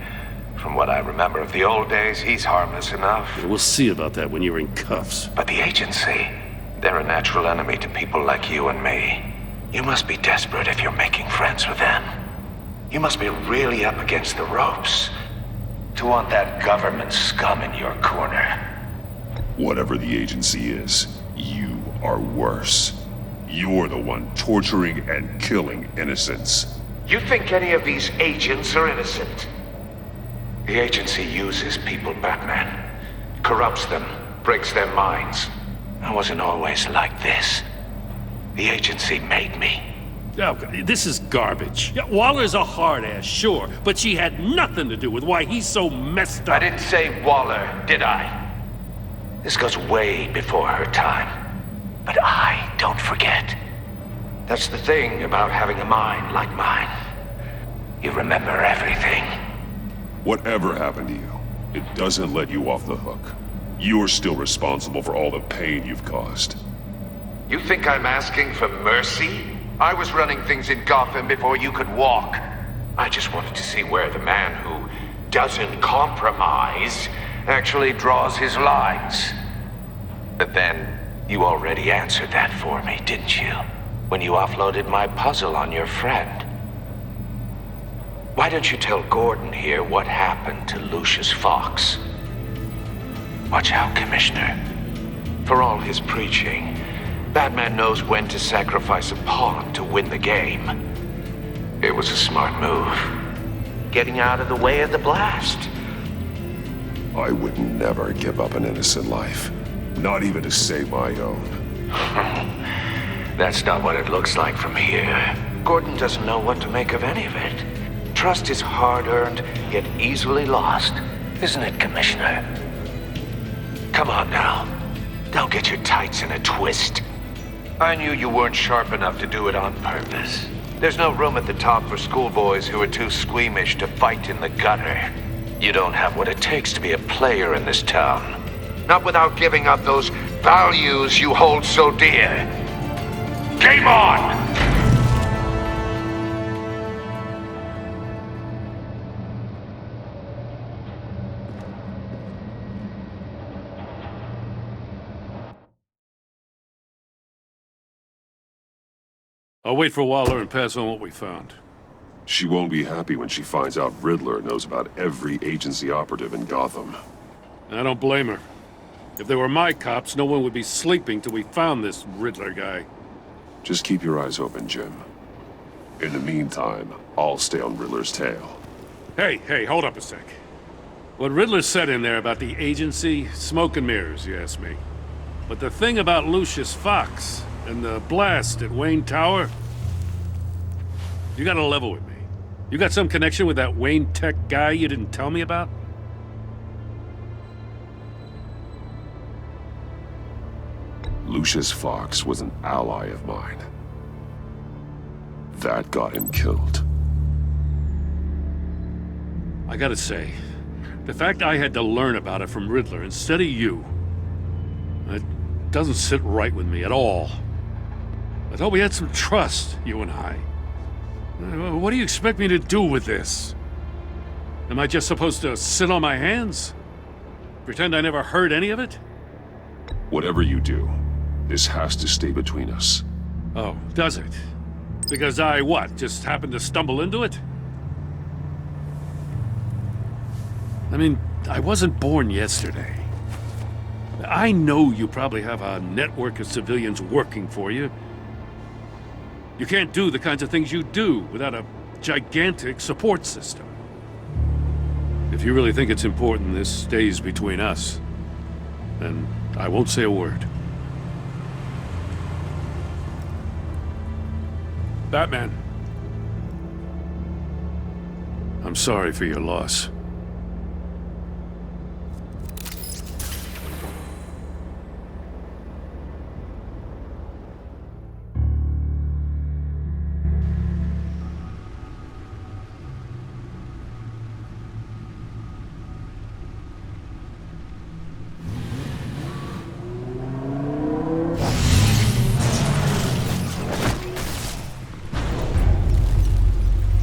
From what I remember of the old days, he's harmless enough. Yeah, we'll see about that when you're in cuffs. But the agency, they're a natural enemy to people like you and me. You must be desperate if you're making friends with them. You must be really up against the ropes to want that government scum in your corner. Whatever the agency is, you are worse. You're the one torturing and killing innocents. You think any of these agents are innocent? The agency uses people, Batman. Corrupts them, breaks their minds. I wasn't always like this. The agency made me. Oh, this is garbage. Yeah, Waller's a hard ass, sure, but she had nothing to do with why he's so messed up. I didn't say Waller, did I? This goes way before her time. But I don't forget. That's the thing about having a mind like mine. You remember everything. Whatever happened to you, it doesn't let you off the hook. You're still responsible for all the pain you've caused. You think I'm asking for mercy? I was running things in Gotham before you could walk. I just wanted to see where the man who doesn't compromise actually draws his lines. But then, you already answered that for me, didn't you? When you offloaded my puzzle on your friend. Why don't you tell Gordon here what happened to Lucius Fox? Watch out, Commissioner. For all his preaching, Batman knows when to sacrifice a pawn to win the game. It was a smart move. Getting out of the way of the blast. I would never give up an innocent life. Not even to save my own. That's not what it looks like from here. Gordon doesn't know what to make of any of it. Trust is hard-earned, yet easily lost. Isn't it, Commissioner? Come on now. Don't get your tights in a twist. I knew you weren't sharp enough to do it on purpose. There's no room at the top for schoolboys who are too squeamish to fight in the gutter. You don't have what it takes to be a player in this town. Not without giving up those values you hold so dear. Game on! I'll wait for Waller and pass on what we found. She won't be happy when she finds out Riddler knows about every agency operative in Gotham. I don't blame her. If they were my cops, no one would be sleeping till we found this Riddler guy. Just keep your eyes open, Jim. In the meantime, I'll stay on Riddler's tail. Hey, hold up a sec. What Riddler said in there about the agency, smoke and mirrors, you ask me. But the thing about Lucius Fox and the blast at Wayne Tower, you gotta level with me. You got some connection with that Wayne Tech guy you didn't tell me about? Lucius Fox was an ally of mine. That got him killed. I gotta say, the fact I had to learn about it from Riddler instead of you, it doesn't sit right with me at all. I thought we had some trust, you and I. What do you expect me to do with this? Am I just supposed to sit on my hands? Pretend I never heard any of it? Whatever you do, this has to stay between us. Oh, does it? Because I, what, just happened to stumble into it? I mean, I wasn't born yesterday. I know you probably have a network of civilians working for you. You can't do the kinds of things you do without a gigantic support system. If you really think it's important this stays between us, then I won't say a word. Batman. I'm sorry for your loss.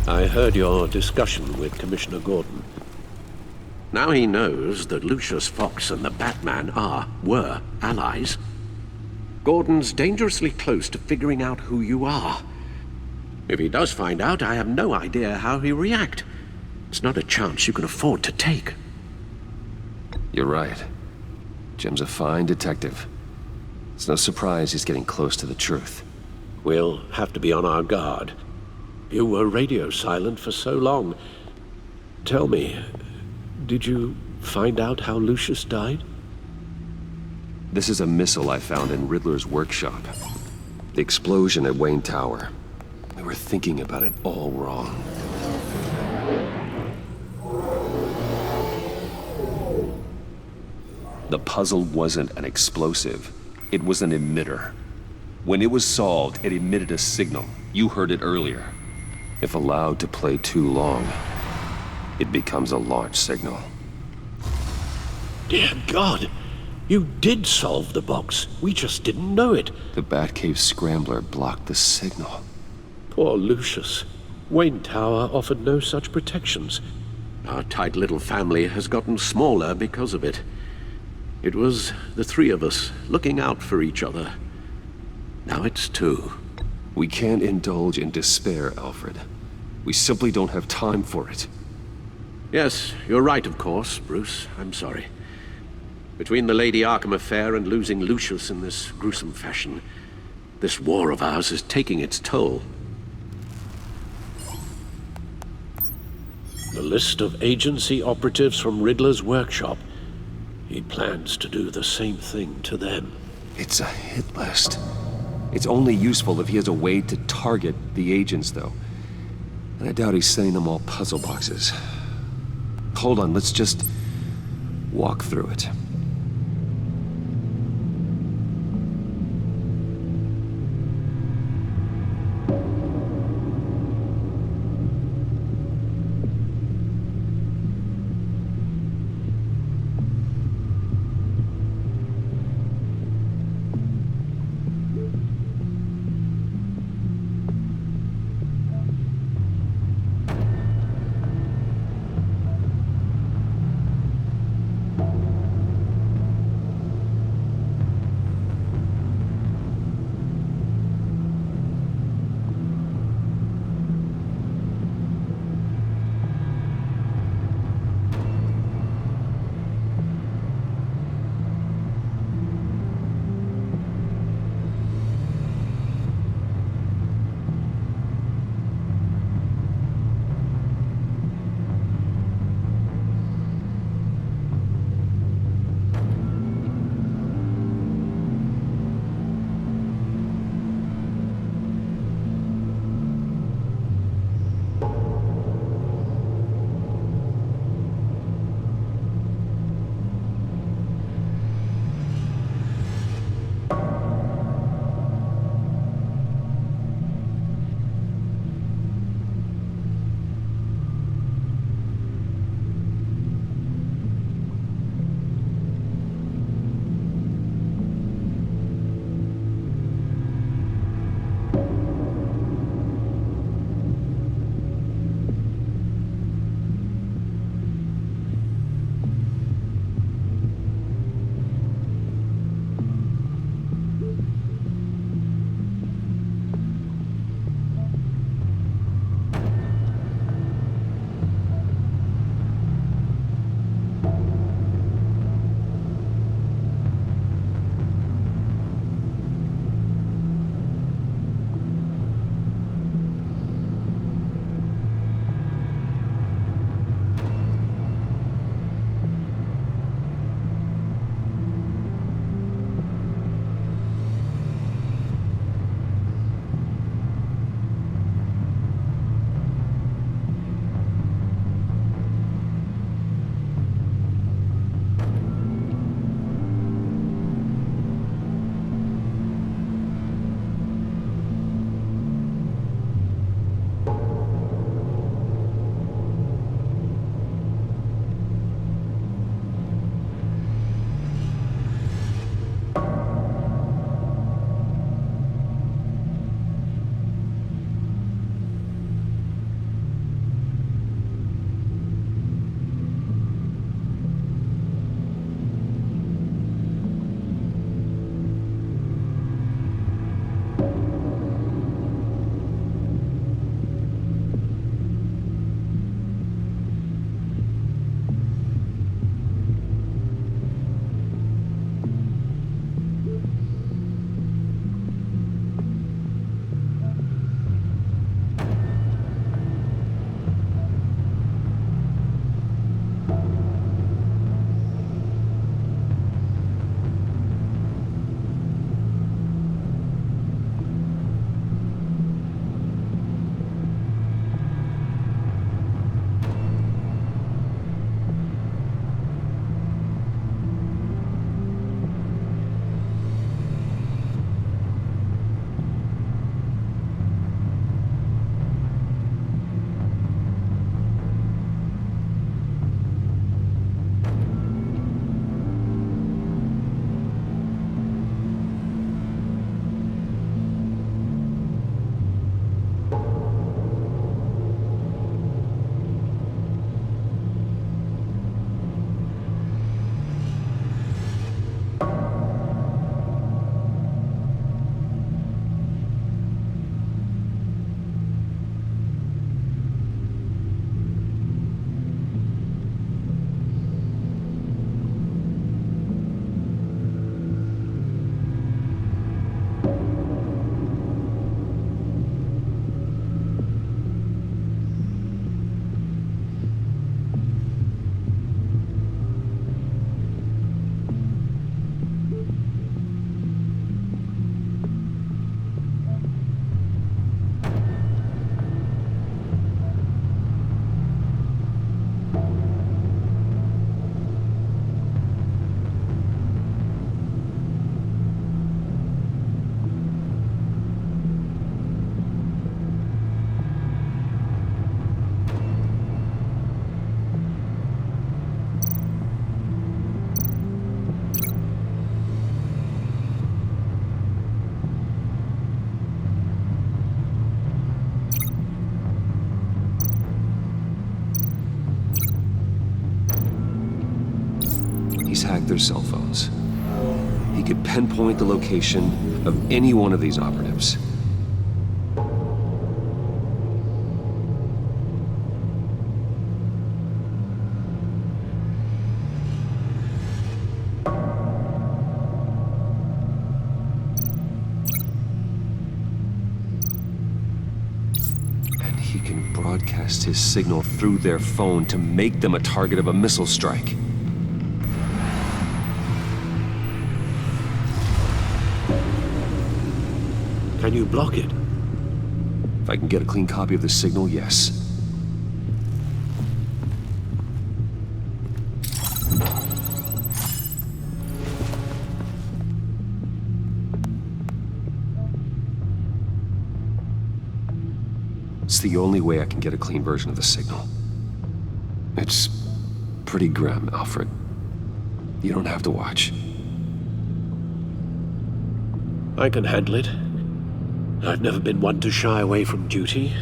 I heard your discussion with Commissioner Gordon. Now he knows that Lucius Fox and the Batman were allies. Gordon's dangerously close to figuring out who you are. If he does find out, I have no idea how he'll react. It's not a chance you can afford to take. You're right. Jim's a fine detective. It's no surprise he's getting close to the truth. We'll have to be on our guard. You were radio silent for so long. Tell me, did you find out how Lucius died? This is a missile I found in Riddler's workshop. The explosion at Wayne Tower. We were thinking about it all wrong. The puzzle wasn't an explosive. It was an emitter. When it was solved, it emitted a signal. You heard it earlier. If allowed to play too long, it becomes a launch signal. Dear God, you did solve the box. We just didn't know it. The Batcave scrambler blocked the signal. Poor Lucius. Wayne Tower offered no such protections. Our tight little family has gotten smaller because of it. It was the three of us looking out for each other. Now it's two. We can't indulge in despair, Alfred. We simply don't have time for it. Yes, you're right, of course, Bruce. I'm sorry. Between the Lady Arkham affair and losing Lucius in this gruesome fashion, this war of ours is taking its toll. The list of agency operatives from Riddler's workshop. He plans to do the same thing to them. It's a hit list. It's only useful if he has a way to target the agents, though. And I doubt he's sending them all puzzle boxes. Hold on, let's just walk through it. He's hacked their cell phones. He could pinpoint the location of any one of these operatives. And he can broadcast his signal through their phone to make them a target of a missile strike. Can you block it? If I can get a clean copy of the signal, yes. It's the only way I can get a clean version of the signal. It's pretty grim, Alfred. You don't have to watch. I can handle it. I've never been one to shy away from duty,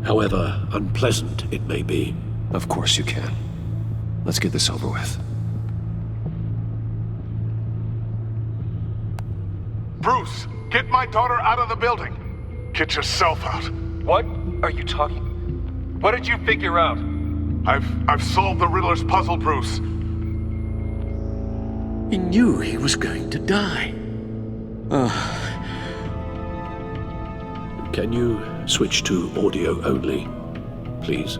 however unpleasant it may be. Of course you can. Let's get this over with. Bruce, get my daughter out of the building. Get yourself out. What are you talking? What did you figure out? I've solved the Riddler's puzzle, Bruce. He knew he was going to die. Can you switch to audio only, please?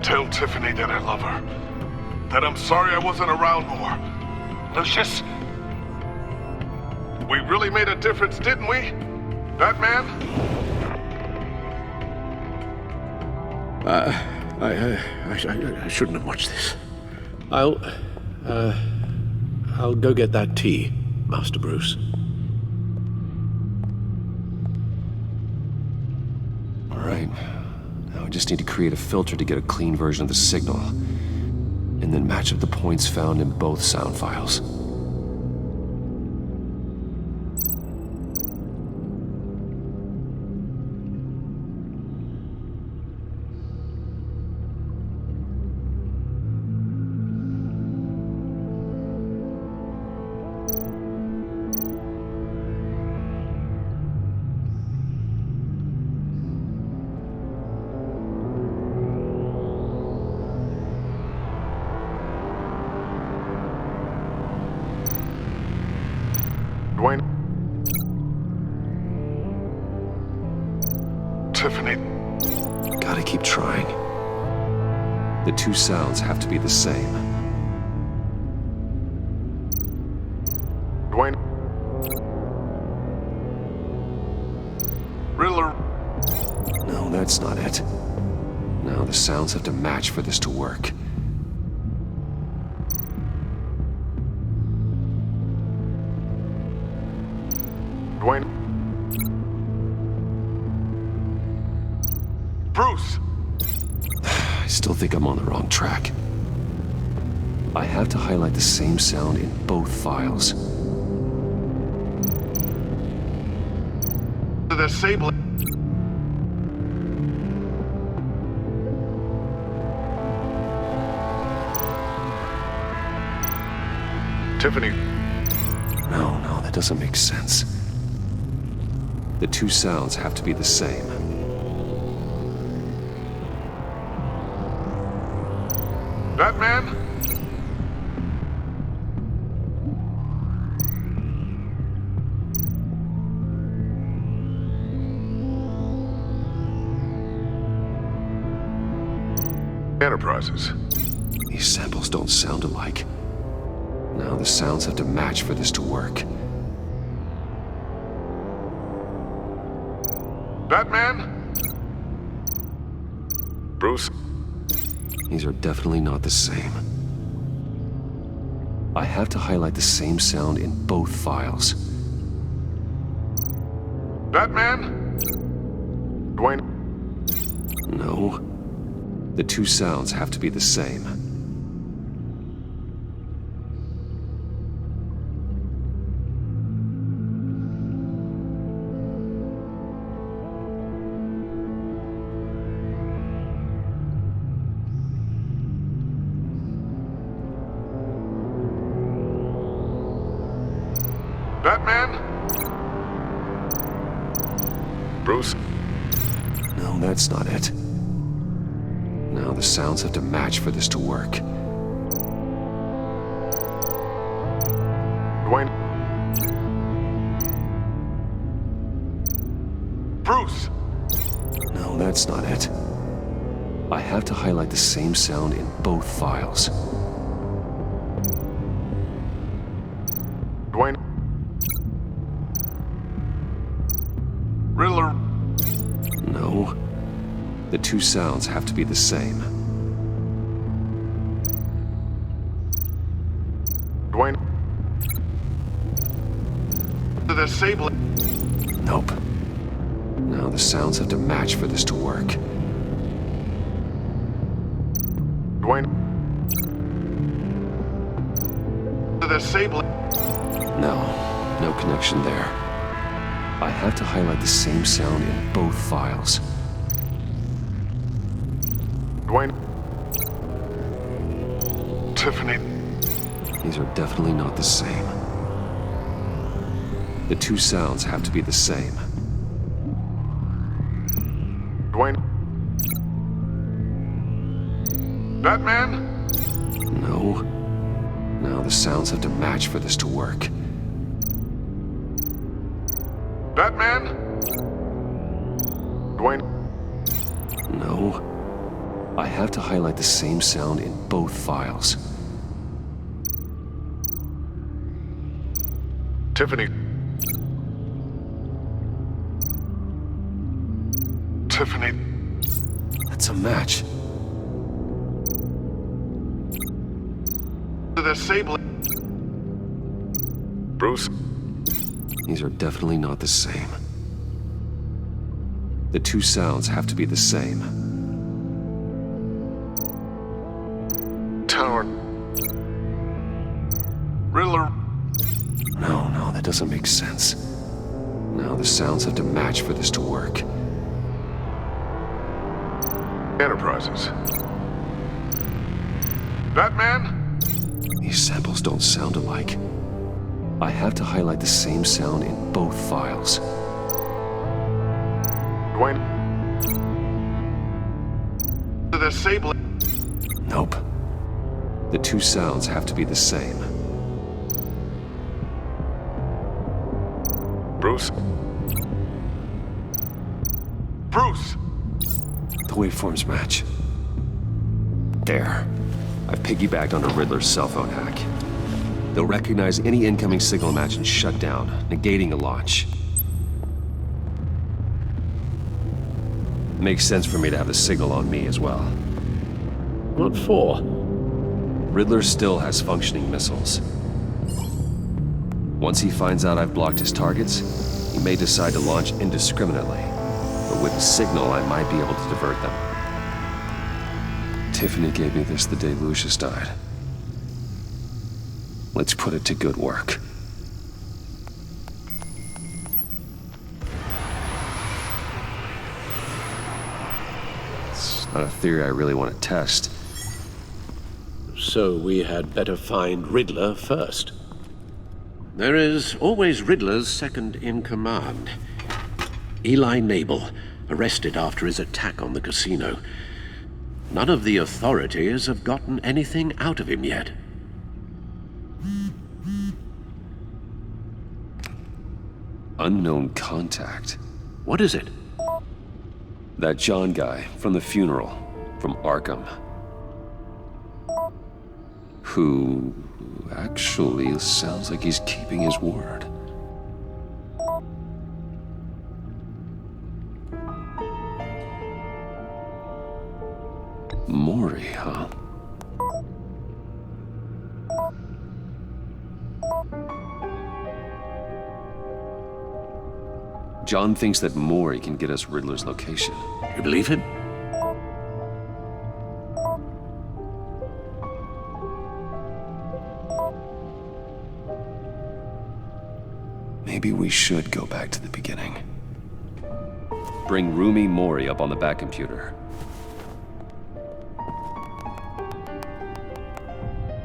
Tell Tiffany that I love her. That I'm sorry I wasn't around more. Lucius? We really made a difference, didn't we? Batman? I shouldn't have watched this. I'll go get that tea, Master Bruce. All right. Now I just need to create a filter to get a clean version of the signal, and then match up the points found in both sound files. Tiffany. Gotta keep trying. The two sounds have to be the same. Dwayne. Riddler. No, that's not it. No, the sounds have to match for this to work. Dwayne. Bruce! I still think I'm on the wrong track. I have to highlight the same sound in both files. Disable it. Tiffany. No, that doesn't make sense. The two sounds have to be the same. Batman? Enterprises. These samples don't sound alike. Now the sounds have to match for this to work. Batman? Bruce? These are definitely not the same. I have to highlight the same sound in both files. Batman? Dwayne? No. The two sounds have to be the same. Bruce? No, that's not it. Now the sounds have to match for this to work. Dwayne? Bruce! No, that's not it. I have to highlight the same sound in both files. Dwayne? Riddler? No. The two sounds have to be the same. Dwayne? The disabling? Nope. Now the sounds have to match for this to work. Dwayne? The disabling? No. No connection there. I have to highlight the same sound in both files. Dwayne? Tiffany? These are definitely not the same. The two sounds have to be the same. Dwayne? Batman? No. Now the sounds have to match for this to work. Batman? Dwayne? No. I have to highlight the same sound in both files. Tiffany? Tiffany? That's a match. The disabling? Bruce? These are definitely not the same. The two sounds have to be the same. Tower? Riddler? No, that doesn't make sense. Now the sounds have to match for this to work. Enterprises? Batman? These samples don't sound alike. I have to highlight the same sound in both files. Dwayne? The disabling? Nope. The two sounds have to be the same. Bruce? Bruce! The waveforms match. There. I've piggybacked onto Riddler's cell phone hack. They'll recognize any incoming signal match and shut down, negating a launch. Makes sense for me to have the signal on me as well. What for? Riddler still has functioning missiles. Once he finds out I've blocked his targets, he may decide to launch indiscriminately. But with the signal, I might be able to divert them. Tiffany gave me this the day Lucius died. Let's put it to good work. It's not a theory I really want to test. So we had better find Riddler first. There is always Riddler's second in command. Eli Nabel, arrested after his attack on the casino. None of the authorities have gotten anything out of him yet. Unknown contact. What is it? That John guy from the funeral, from Arkham. Who actually sounds like he's keeping his word. Maury, huh? John thinks that Maury can get us Riddler's location. You believe him? Maybe we should go back to the beginning. Bring Rumi Maury up on the back computer.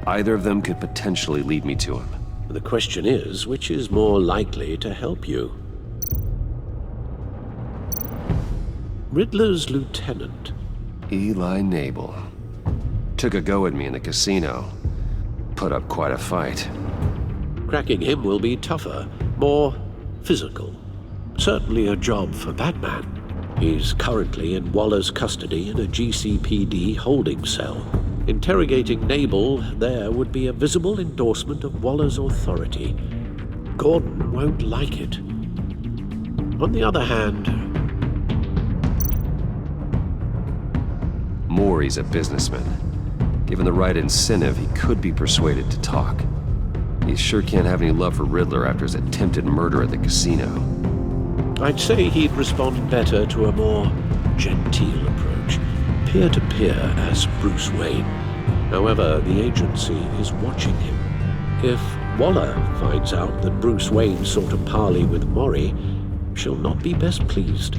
Either of them could potentially lead me to him. The question is, which is more likely to help you? Riddler's lieutenant. Eli Nabel. Took a go at me in the casino. Put up quite a fight. Cracking him will be tougher, more physical. Certainly a job for Batman. He's currently in Waller's custody in a GCPD holding cell. Interrogating Nabel there would be a visible endorsement of Waller's authority. Gordon won't like it. On the other hand, Maury's a businessman. Given the right incentive, he could be persuaded to talk. He sure can't have any love for Riddler after his attempted murder at the casino. I'd say he'd respond better to a more genteel approach, peer-to-peer as Bruce Wayne. However, the agency is watching him. If Waller finds out that Bruce Wayne sought a parley with Maury, she'll not be best pleased.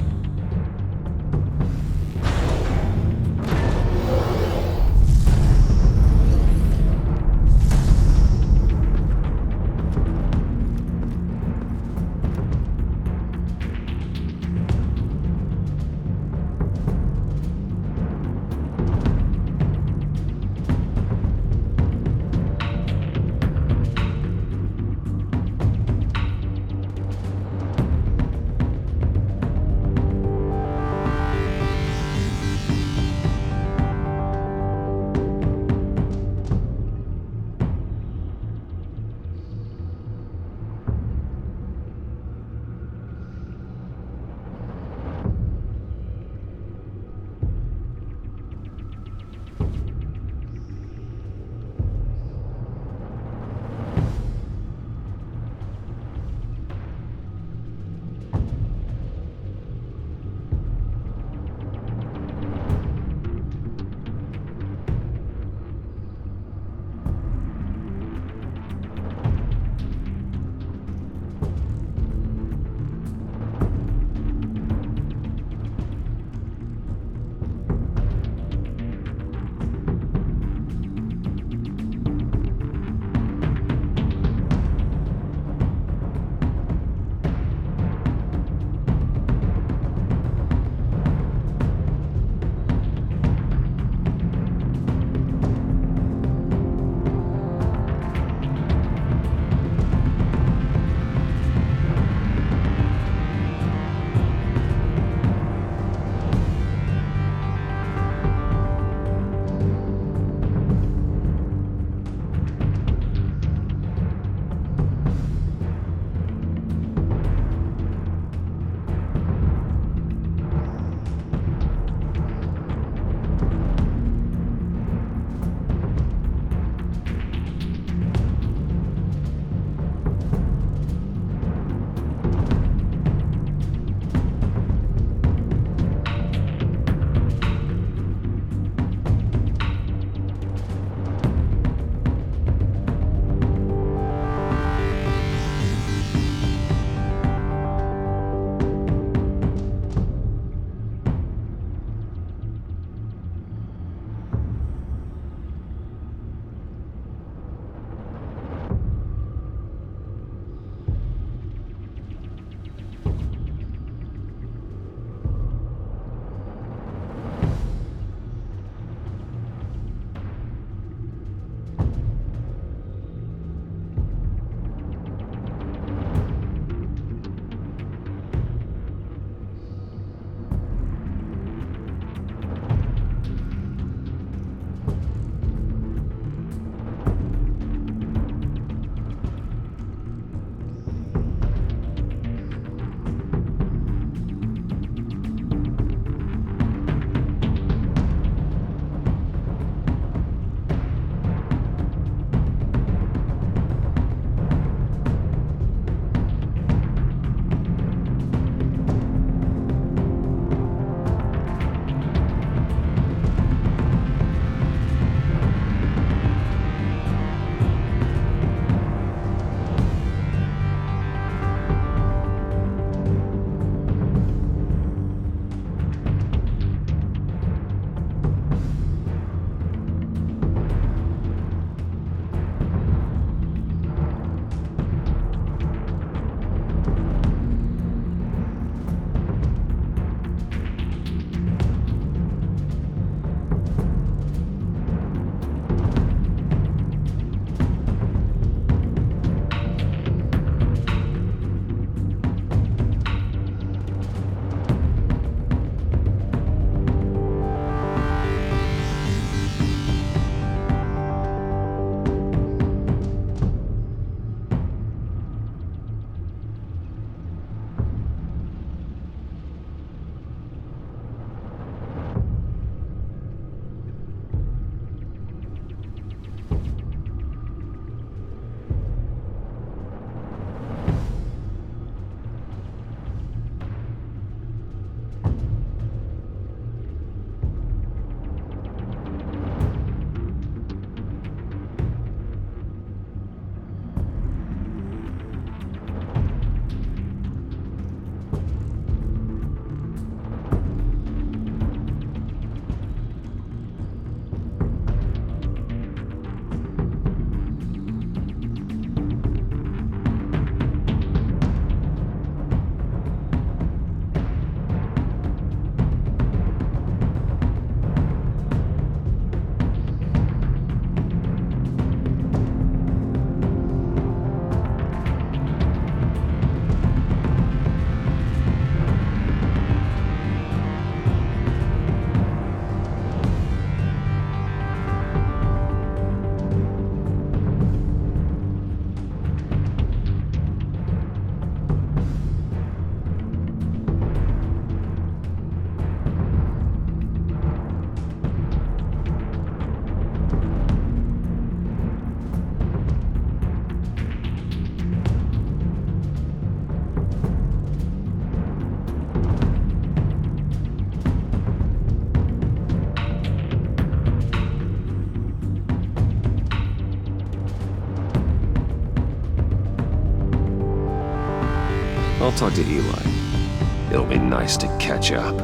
I'll talk to Eli. It'll be nice to catch up.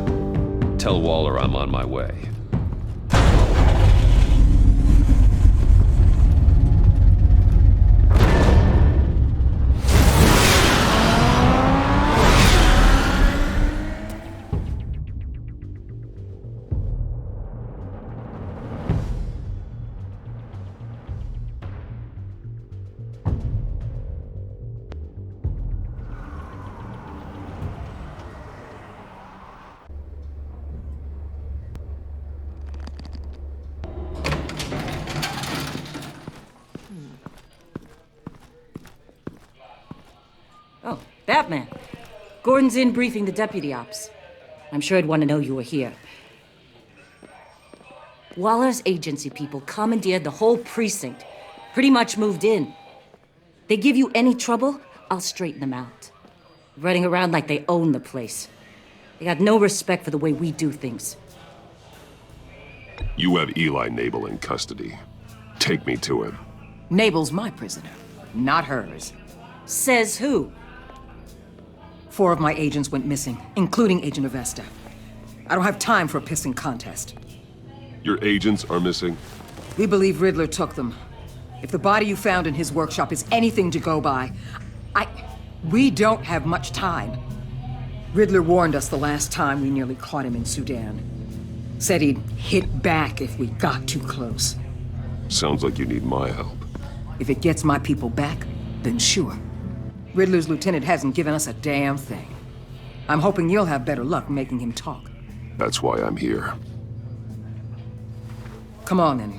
Tell Waller I'm on my way. Oh, Batman. Gordon's in briefing the deputy ops. I'm sure he'd want to know you were here. Waller's agency people commandeered the whole precinct. Pretty much moved in. They give you any trouble, I'll straighten them out. Running around like they own the place. They got no respect for the way we do things. You have Eli Nabel in custody. Take me to him. Nabel's my prisoner, not hers. Says who? 4 of my agents went missing, including Agent Avesta. I don't have time for a pissing contest. Your agents are missing? We believe Riddler took them. If the body you found in his workshop is anything to go by, we don't have much time. Riddler warned us the last time we nearly caught him in Sudan. Said he'd hit back if we got too close. Sounds like you need my help. If it gets my people back, then sure. Riddler's lieutenant hasn't given us a damn thing. I'm hoping you'll have better luck making him talk. That's why I'm here. Come on, then.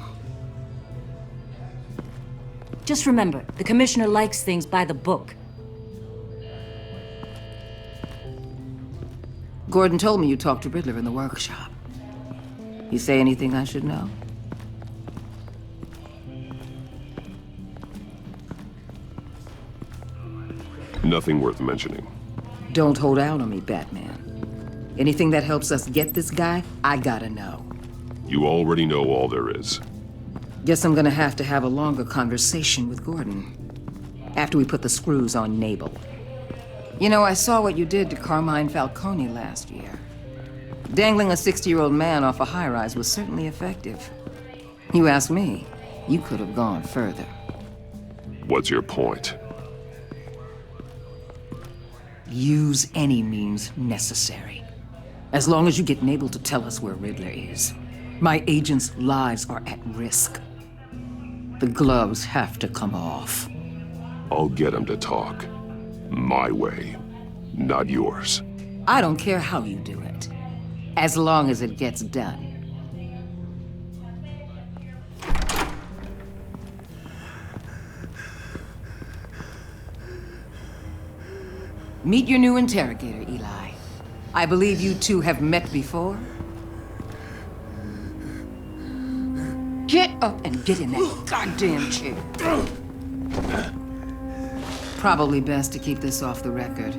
Just remember, the commissioner likes things by the book. Gordon told me you talked to Riddler in the workshop. You say anything I should know? Nothing worth mentioning. Don't hold out on me, Batman. Anything that helps us get this guy, I gotta know. You already know all there is. Guess I'm gonna have to have a longer conversation with Gordon. After we put the screws on Nabel. You know, I saw what you did to Carmine Falcone last year. Dangling a 60-year-old man off a high-rise was certainly effective. You ask me, you could have gone further. What's your point? Use any means necessary. As long as you get Nabel to tell us where Riddler is. My agents' lives are at risk. The gloves have to come off. I'll get him to talk. My way, not yours. I don't care how you do it, as long as it gets done. Meet your new interrogator, Eli. I believe you two have met before. Get up and get in that goddamn chair. Probably best to keep this off the record.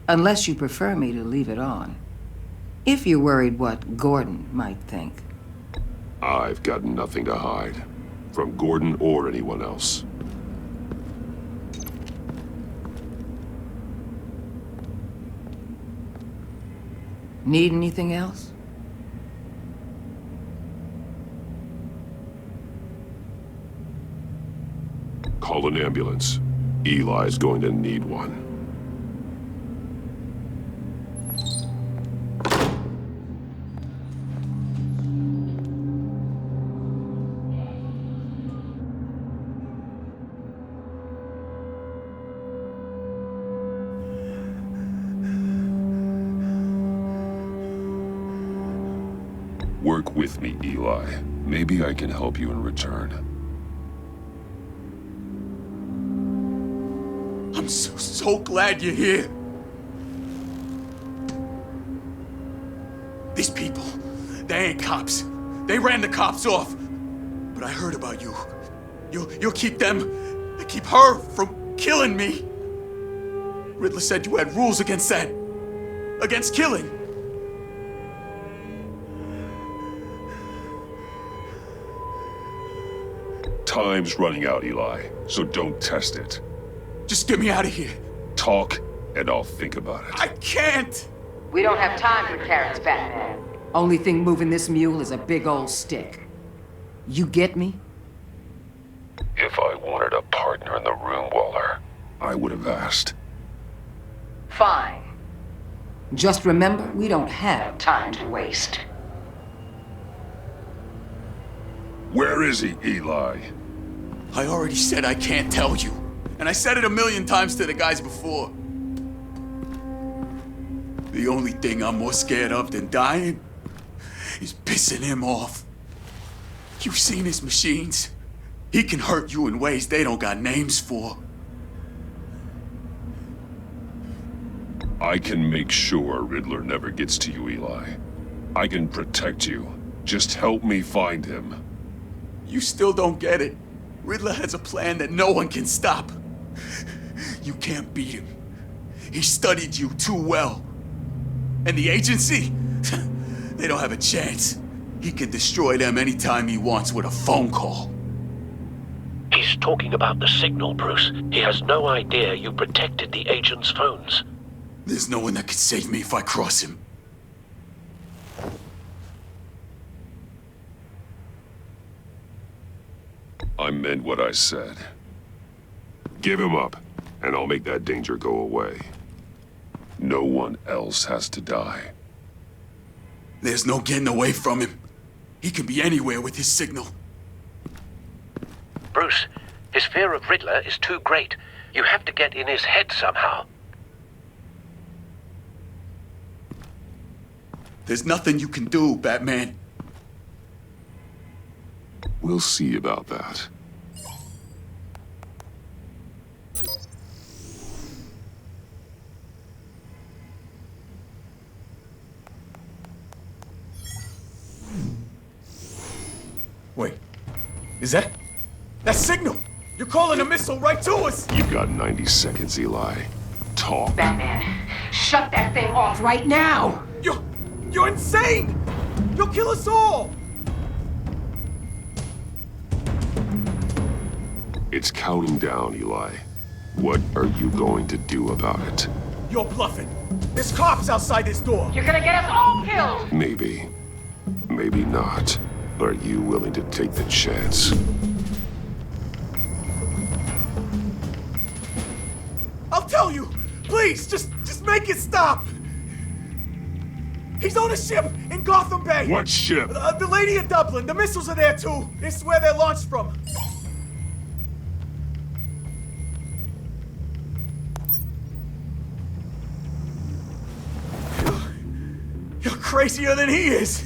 Unless you prefer me to leave it on. If you're worried what Gordon might think. I've got nothing to hide. From Gordon or anyone else. Need anything else? Call an ambulance. Eli's going to need one. Work with me, Eli. Maybe I can help you in return. I'm so glad you're here. These people, they ain't cops. They ran the cops off. But I heard about you. You'll keep them, keep her from killing me. Riddler said you had rules against that. Against killing. Time's running out, Eli, so don't test it. Just get me out of here. Talk, and I'll think about it. I can't! We don't have time for carrots, Batman. Only thing moving this mule is a big old stick. You get me? If I wanted a partner in the room, Waller, I would have asked. Fine. Just remember, we don't have time to waste. Where is he, Eli? I already said I can't tell you. And I said it 1,000,000 times to the guys before. The only thing I'm more scared of than dying is pissing him off. You've seen his machines. He can hurt you in ways they don't got names for. I can make sure Riddler never gets to you, Eli. I can protect you. Just help me find him. You still don't get it. Riddler has a plan that no one can stop. You can't beat him. He studied you too well. And the agency? They don't have a chance. He can destroy them anytime he wants with a phone call. He's talking about the signal, Bruce. He has no idea you protected the agent's phones. There's no one that can save me if I cross him. I meant what I said. Give him up, and I'll make that danger go away. No one else has to die. There's no getting away from him. He can be anywhere with his signal. Bruce, his fear of Riddler is too great. You have to get in his head somehow. There's nothing you can do, Batman. We'll see about that. Wait, is that signal? You're calling a missile right to us! You've got 90 seconds, Eli. Talk. Batman, shut that thing off right now! You're insane! You'll kill us all! It's counting down, Eli. What are you going to do about it? You're bluffing. There's cops outside this door. You're gonna get us all killed! Maybe. Maybe not. Are you willing to take the chance? I'll tell you! Please, just make it stop! He's on a ship in Gotham Bay! What ship? The Lady of Dublin. The missiles are there too. This is where they're launched from. You're crazier than he is!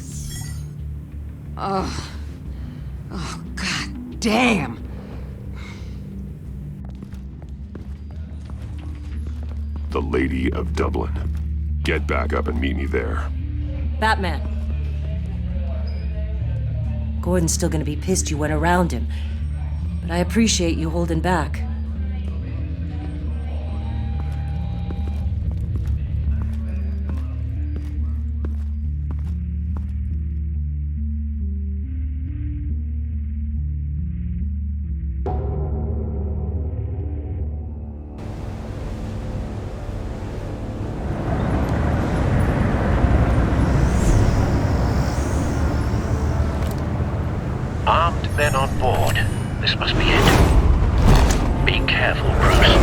Oh, God damn! The Lady of Dublin. Get back up and meet me there. Batman. Gordon's still gonna be pissed you went around him, but I appreciate you holding back. Armed men on board. This must be it. Be careful, Bruce.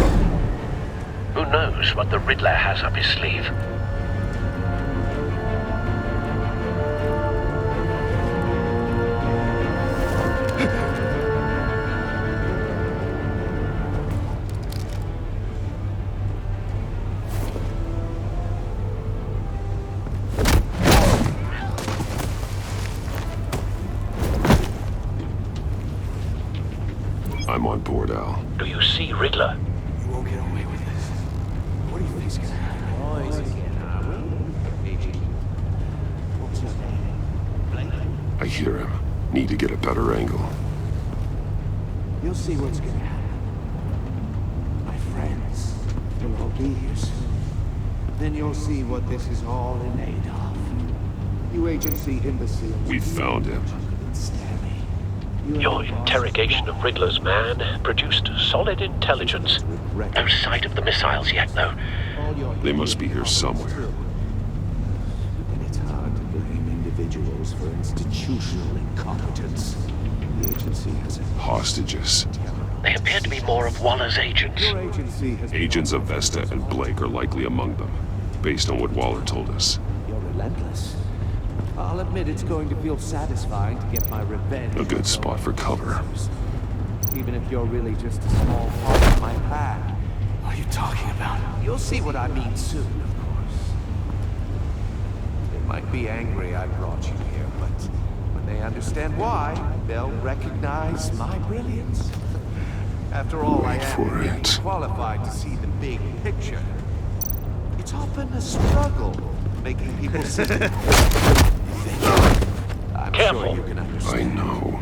Who knows what the Riddler has up his sleeve? I'm on board, Al. Do you see Riddler? You won't get away with this. What do you think's gonna happen? I hear him. Need to get a better angle. You'll see what's gonna happen. My friends, we'll all be here soon. Then you'll see what this is all in aid of. You agency imbeciles. We found him. Scare me. Your interrogation of Riddler's man produced solid intelligence. No sight of the missiles yet, though. They must be here somewhere. And it's hard to blame individuals for institutional incompetence. The agency has Hostages. They appear to be more of Waller's agents. Agents of Vesta and Blake are likely among them, based on what Waller told us. You're relentless. I'll admit it's going to feel satisfying to get my revenge. A good spot for cover. Even if you're really just a small part of my plan. What are you talking about? You'll see what I mean soon, of course. They might be angry I brought you here, but when they understand why, they'll recognize my brilliance. After all, I am really qualified to see the big picture. It's often a struggle making people see. I'm Careful. sure you can understand. I know.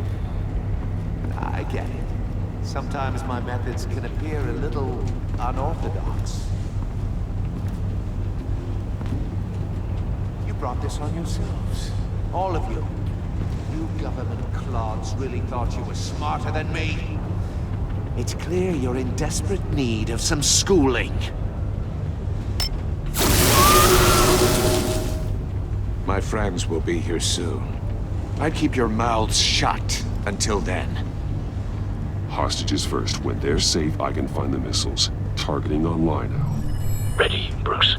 I get it. Sometimes my methods can appear a little unorthodox. You brought this on yourselves. All of you. You government clods really thought you were smarter than me. It's clear you're in desperate need of some schooling. My friends will be here soon. I'd keep your mouths shut until then. Hostages first. When they're safe, I can find the missiles. Targeting online now. Ready, Bruce.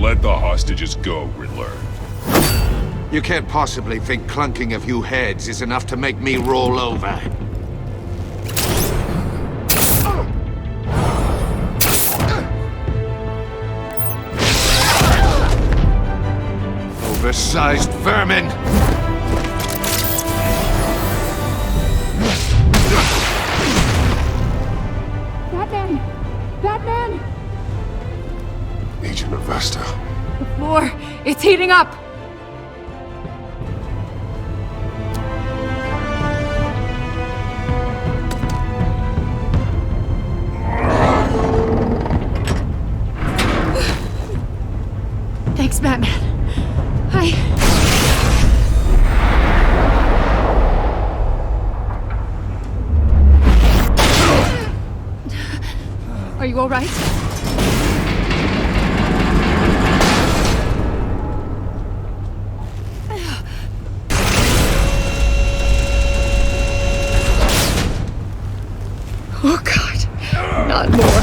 Let the hostages go, Riddler. You can't possibly think clunking a few heads is enough to make me roll over. Oversized vermin! Batman! Batman! Agent of Vesta. The floor, it's heating up! Thanks, Batman. Are you all right? Oh, God. Not more.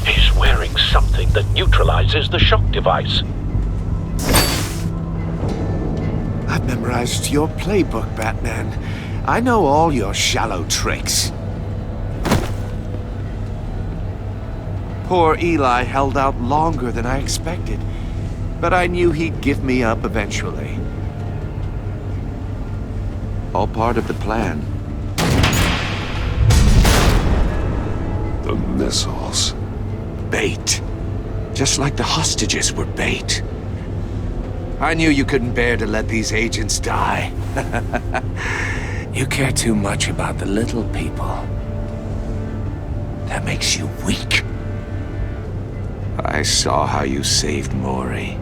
He's wearing something that neutralizes the shock device. I've memorized your playbook, Batman. I know all your shallow tricks. Poor Eli held out longer than I expected, but I knew he'd give me up eventually. All part of the plan. The missiles. Bait. Just like the hostages were bait. I knew you couldn't bear to let these agents die. You care too much about the little people. That makes you weak. I saw how you saved Maury.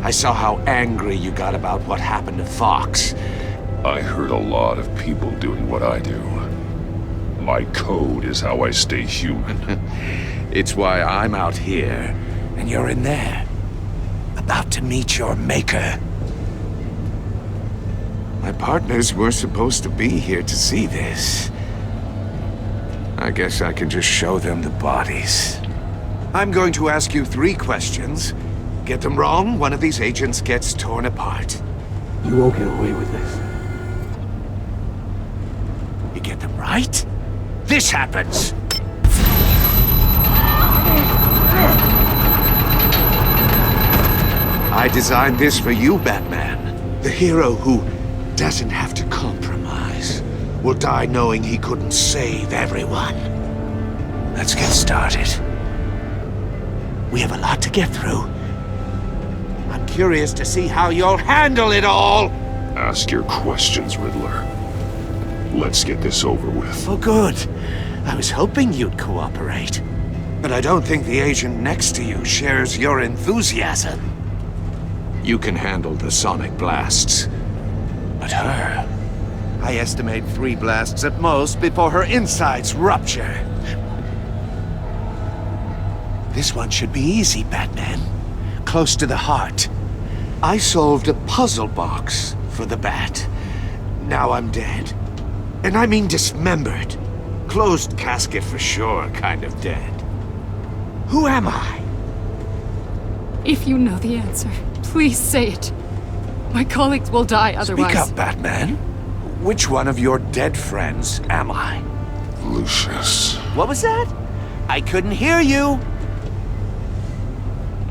I saw how angry you got about what happened to Fox. I heard a lot of people doing what I do. My code is how I stay human. It's why I'm out here, and you're in there. About to meet your maker. My partners were supposed to be here to see this. I guess I can just show them the bodies. I'm going to ask you 3 questions. Get them wrong, one of these agents gets torn apart. You won't get away with this. You get them right, this happens! I designed this for you, Batman. The hero who doesn't have to compromise will die knowing he couldn't save everyone. Let's get started. We have a lot to get through. I'm curious to see how you'll handle it all. Ask your questions, Riddler. Let's get this over with. Oh, good. I was hoping you'd cooperate. But I don't think the agent next to you shares your enthusiasm. You can handle the sonic blasts. But her... I estimate 3 blasts at most before her insides rupture. This one should be easy, Batman. Close to the heart. I solved a puzzle box for the Bat. Now I'm dead. And I mean dismembered. Closed casket for sure, kind of dead. Who am I? If you know the answer, please say it. My colleagues will die otherwise. Speak up, Batman. Which one of your dead friends am I? Lucius. What was that? I couldn't hear you.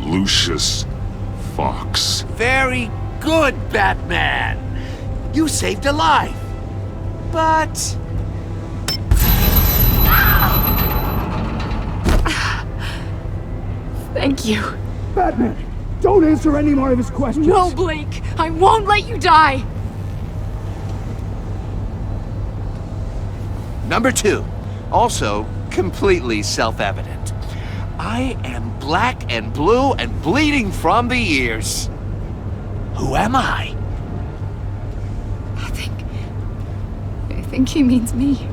Lucius Fox. Very good, Batman. You saved a life. But... Thank you. Batman, don't answer any more of his questions. No, Blake. I won't let you die. Number 2. Also, completely self-evident. I am black and blue and bleeding from the ears. Who am I? I think he means me.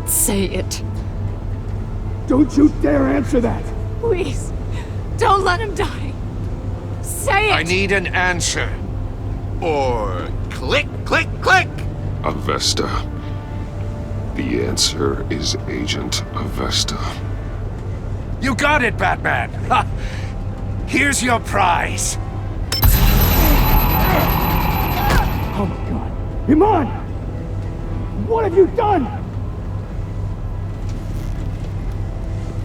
Say it. Don't you dare answer that! Please, don't let him die. Say it! I need an answer. Or click, click, click! Avesta. The answer is Agent Avesta. You got it, Batman! Ha! Here's your prize. Oh my god. Iman! What have you done?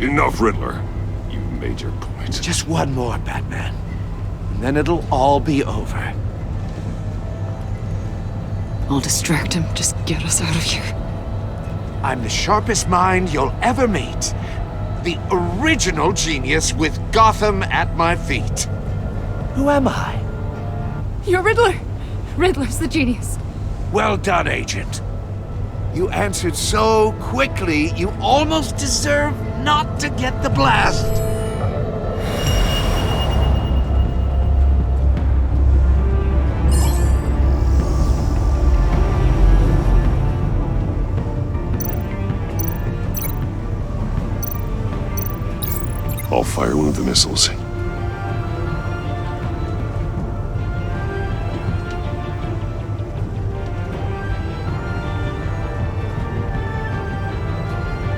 Enough, Riddler. You've made your point. Just one more, Batman. And then it'll all be over. I'll distract him. Just get us out of here. I'm the sharpest mind you'll ever meet. The original genius with Gotham at my feet. Who am I? You're Riddler. Riddler's the genius. Well done, Agent. You answered so quickly, you almost deserve not to get the blast. I'll fire one of the missiles.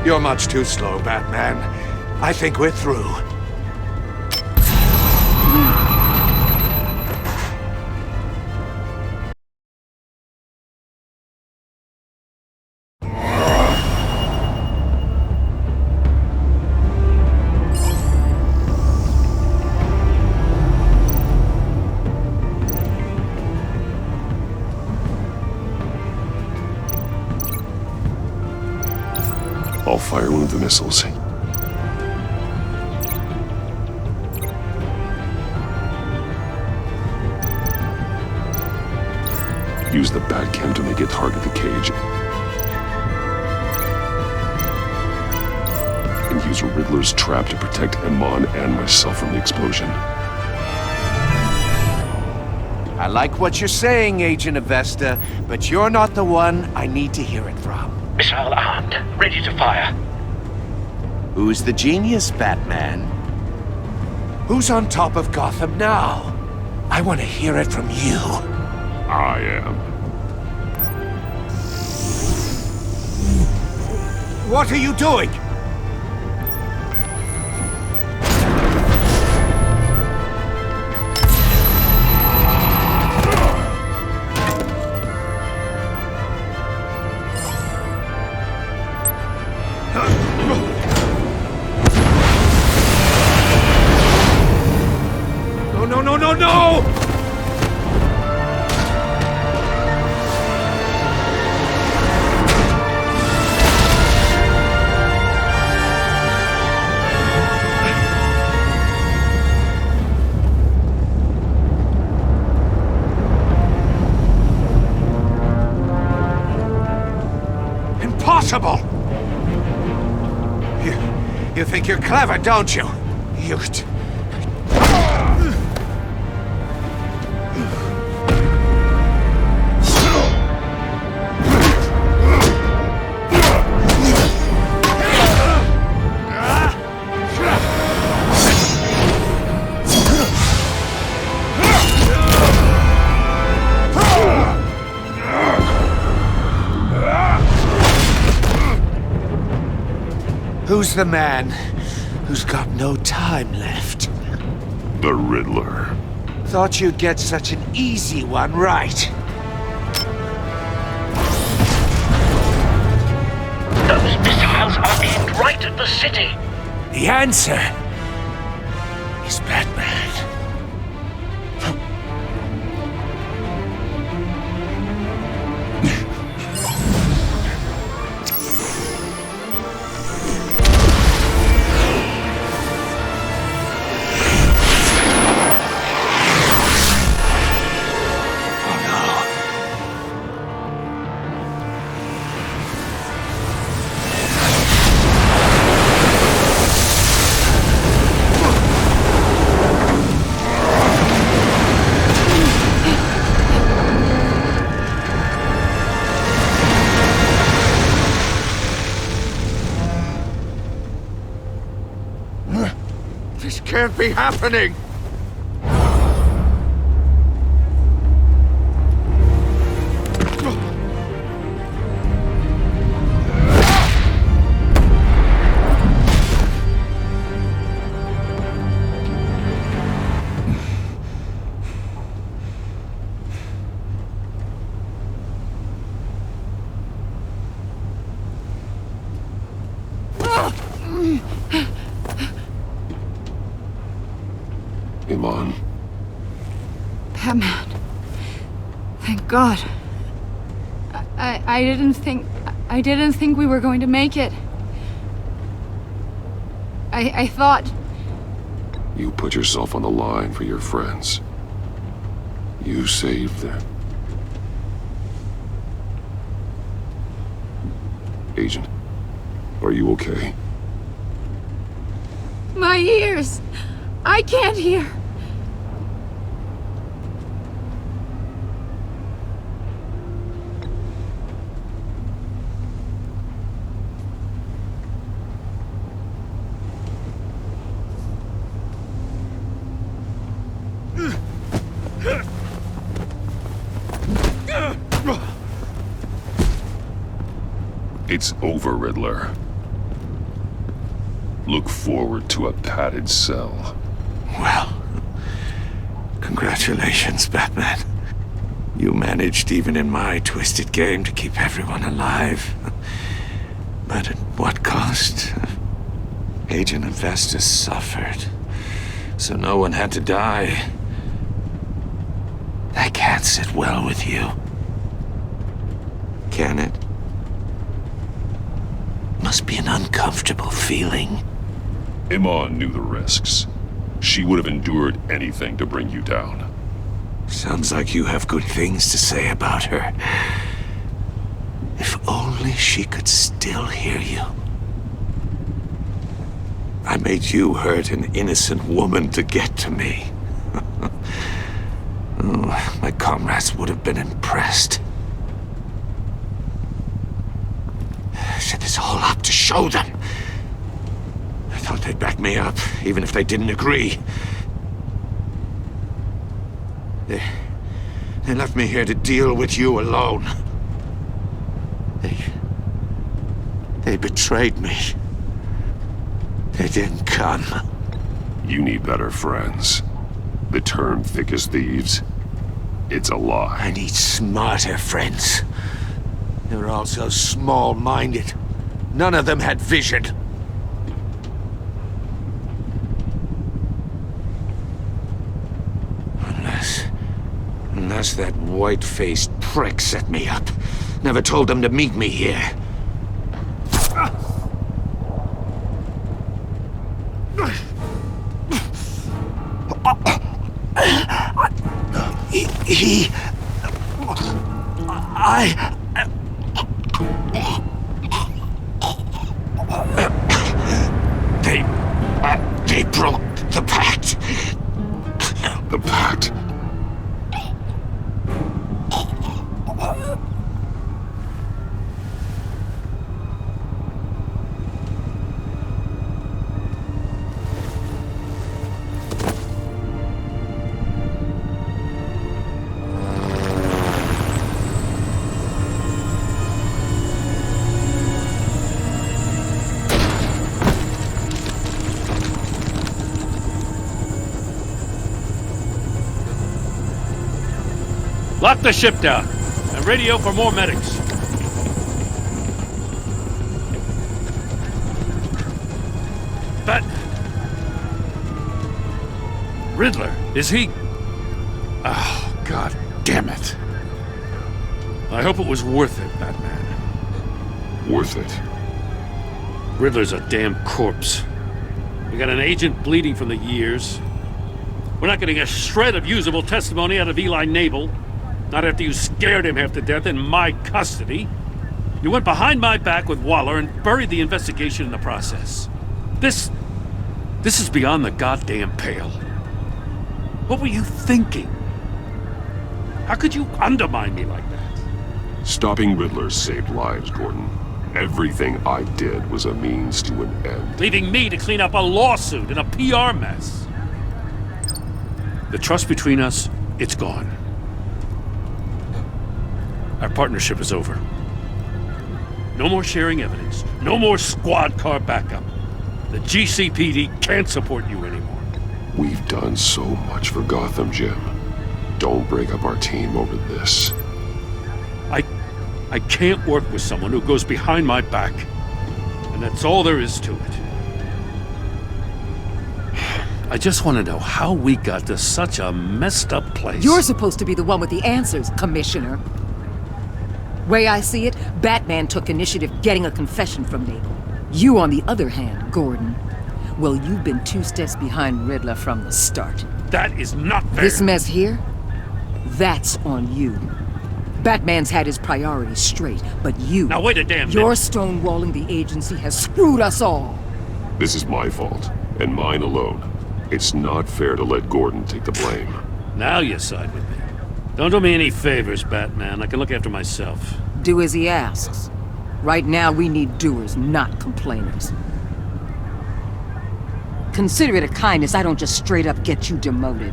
You're much too slow, Batman. I think we're through. I'll fire one of the missiles. Use the Batcam to make it target the cage. And use Riddler's trap to protect Iman and myself from the explosion. I like what you're saying, Agent Avesta, but you're not the one I need to hear it from. Missile armed, ready to fire. Who's the genius, Batman? Who's on top of Gotham now? I want to hear it from you. I am. What are you doing? No! You think you're clever, don't you? You... Who's the man who's got no time left? The Riddler. Thought you'd get such an easy one right. Those missiles are aimed right at the city. The answer is Batman. This can't be happening! Iman. Batman. Thank God. I didn't think we were going to make it. I thought... You put yourself on the line for your friends. You saved them. Agent, are you okay? My ears! I can't hear! It's over, Riddler. Look forward to a padded cell. Well, congratulations, Batman. You managed, even in my twisted game, to keep everyone alive. But at what cost? Agent Investus suffered, so no one had to die. That can't sit well with you. Can it? Must be an uncomfortable feeling. Iman knew the risks. She would have endured anything to bring you down. Sounds like you have good things to say about her. If only she could still hear you. I made you hurt an innocent woman to get to me. Oh, my comrades would have been impressed. I set this all up to show them. I thought they'd back me up, even if they didn't agree. They left me here to deal with you alone. They betrayed me. They didn't come. You need better friends. The term thick as thieves, it's a lie. I need smarter friends. They were all so small-minded. None of them had vision. Unless that white-faced prick set me up. Never told them to meet me here. Lock the ship down, and radio for more medics. But... Riddler, is he... Oh, God damn it. I hope it was worth it, Batman. Worth it? Riddler's a damn corpse. We got an agent bleeding from the years. We're not getting a shred of usable testimony out of Eli Nabel. Not after you scared him half to death in my custody. You went behind my back with Waller and buried the investigation in the process. This is beyond the goddamn pale. What were you thinking? How could you undermine me like that? Stopping Riddler saved lives, Gordon. Everything I did was a means to an end. Leaving me to clean up a lawsuit and a PR mess. The trust between us, it's gone. Our partnership is over. No more sharing evidence. No more squad car backup. The GCPD can't support you anymore. We've done so much for Gotham, Jim. Don't break up our team over this. I can't work with someone who goes behind my back. And that's all there is to it. I just want to know how we got to such a messed up place. You're supposed to be the one with the answers, Commissioner. Way I see it, Batman took initiative getting a confession from Nabel. You, on the other hand, Gordon, well, you've been 2 steps behind Riddler from the start. That is not fair. This mess here, that's on you. Batman's had his priorities straight, but you... Now wait a damn minute. Your stonewalling the agency has screwed us all. This is my fault, and mine alone. It's not fair to let Gordon take the blame. Now you side with me. Don't do me any favors, Batman. I can look after myself. Do as he asks. Right now, we need doers, not complainers. Consider it a kindness I don't just straight up get you demoted.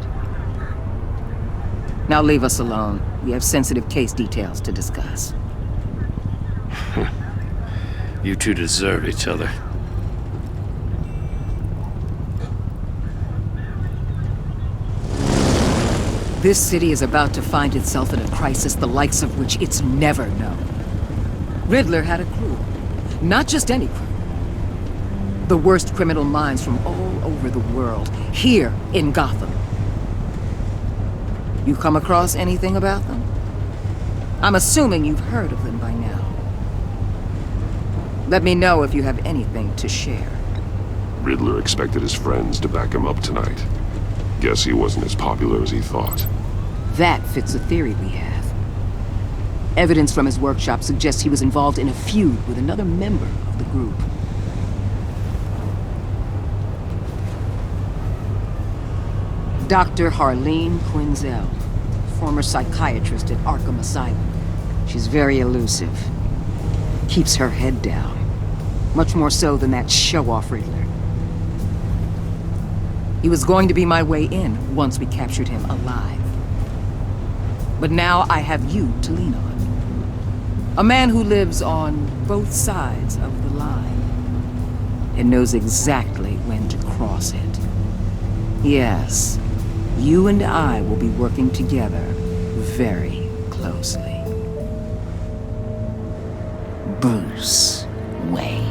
Now leave us alone. We have sensitive case details to discuss. You two deserve each other. This city is about to find itself in a crisis the likes of which it's never known. Riddler had a crew. Not just any crew. The worst criminal minds from all over the world, here in Gotham. You come across anything about them? I'm assuming you've heard of them by now. Let me know if you have anything to share. Riddler expected his friends to back him up tonight. Guess he wasn't as popular as he thought. That fits a theory we have. Evidence from his workshop suggests he was involved in a feud with another member of the group. Dr. Harleen Quinzel, former psychiatrist at Arkham Asylum. She's very elusive. Keeps her head down. Much more so than that show-off Riddler. He was going to be my way in once we captured him alive. But now I have you to lean on. A man who lives on both sides of the line and knows exactly when to cross it. Yes, you and I will be working together very closely. Bruce Wayne.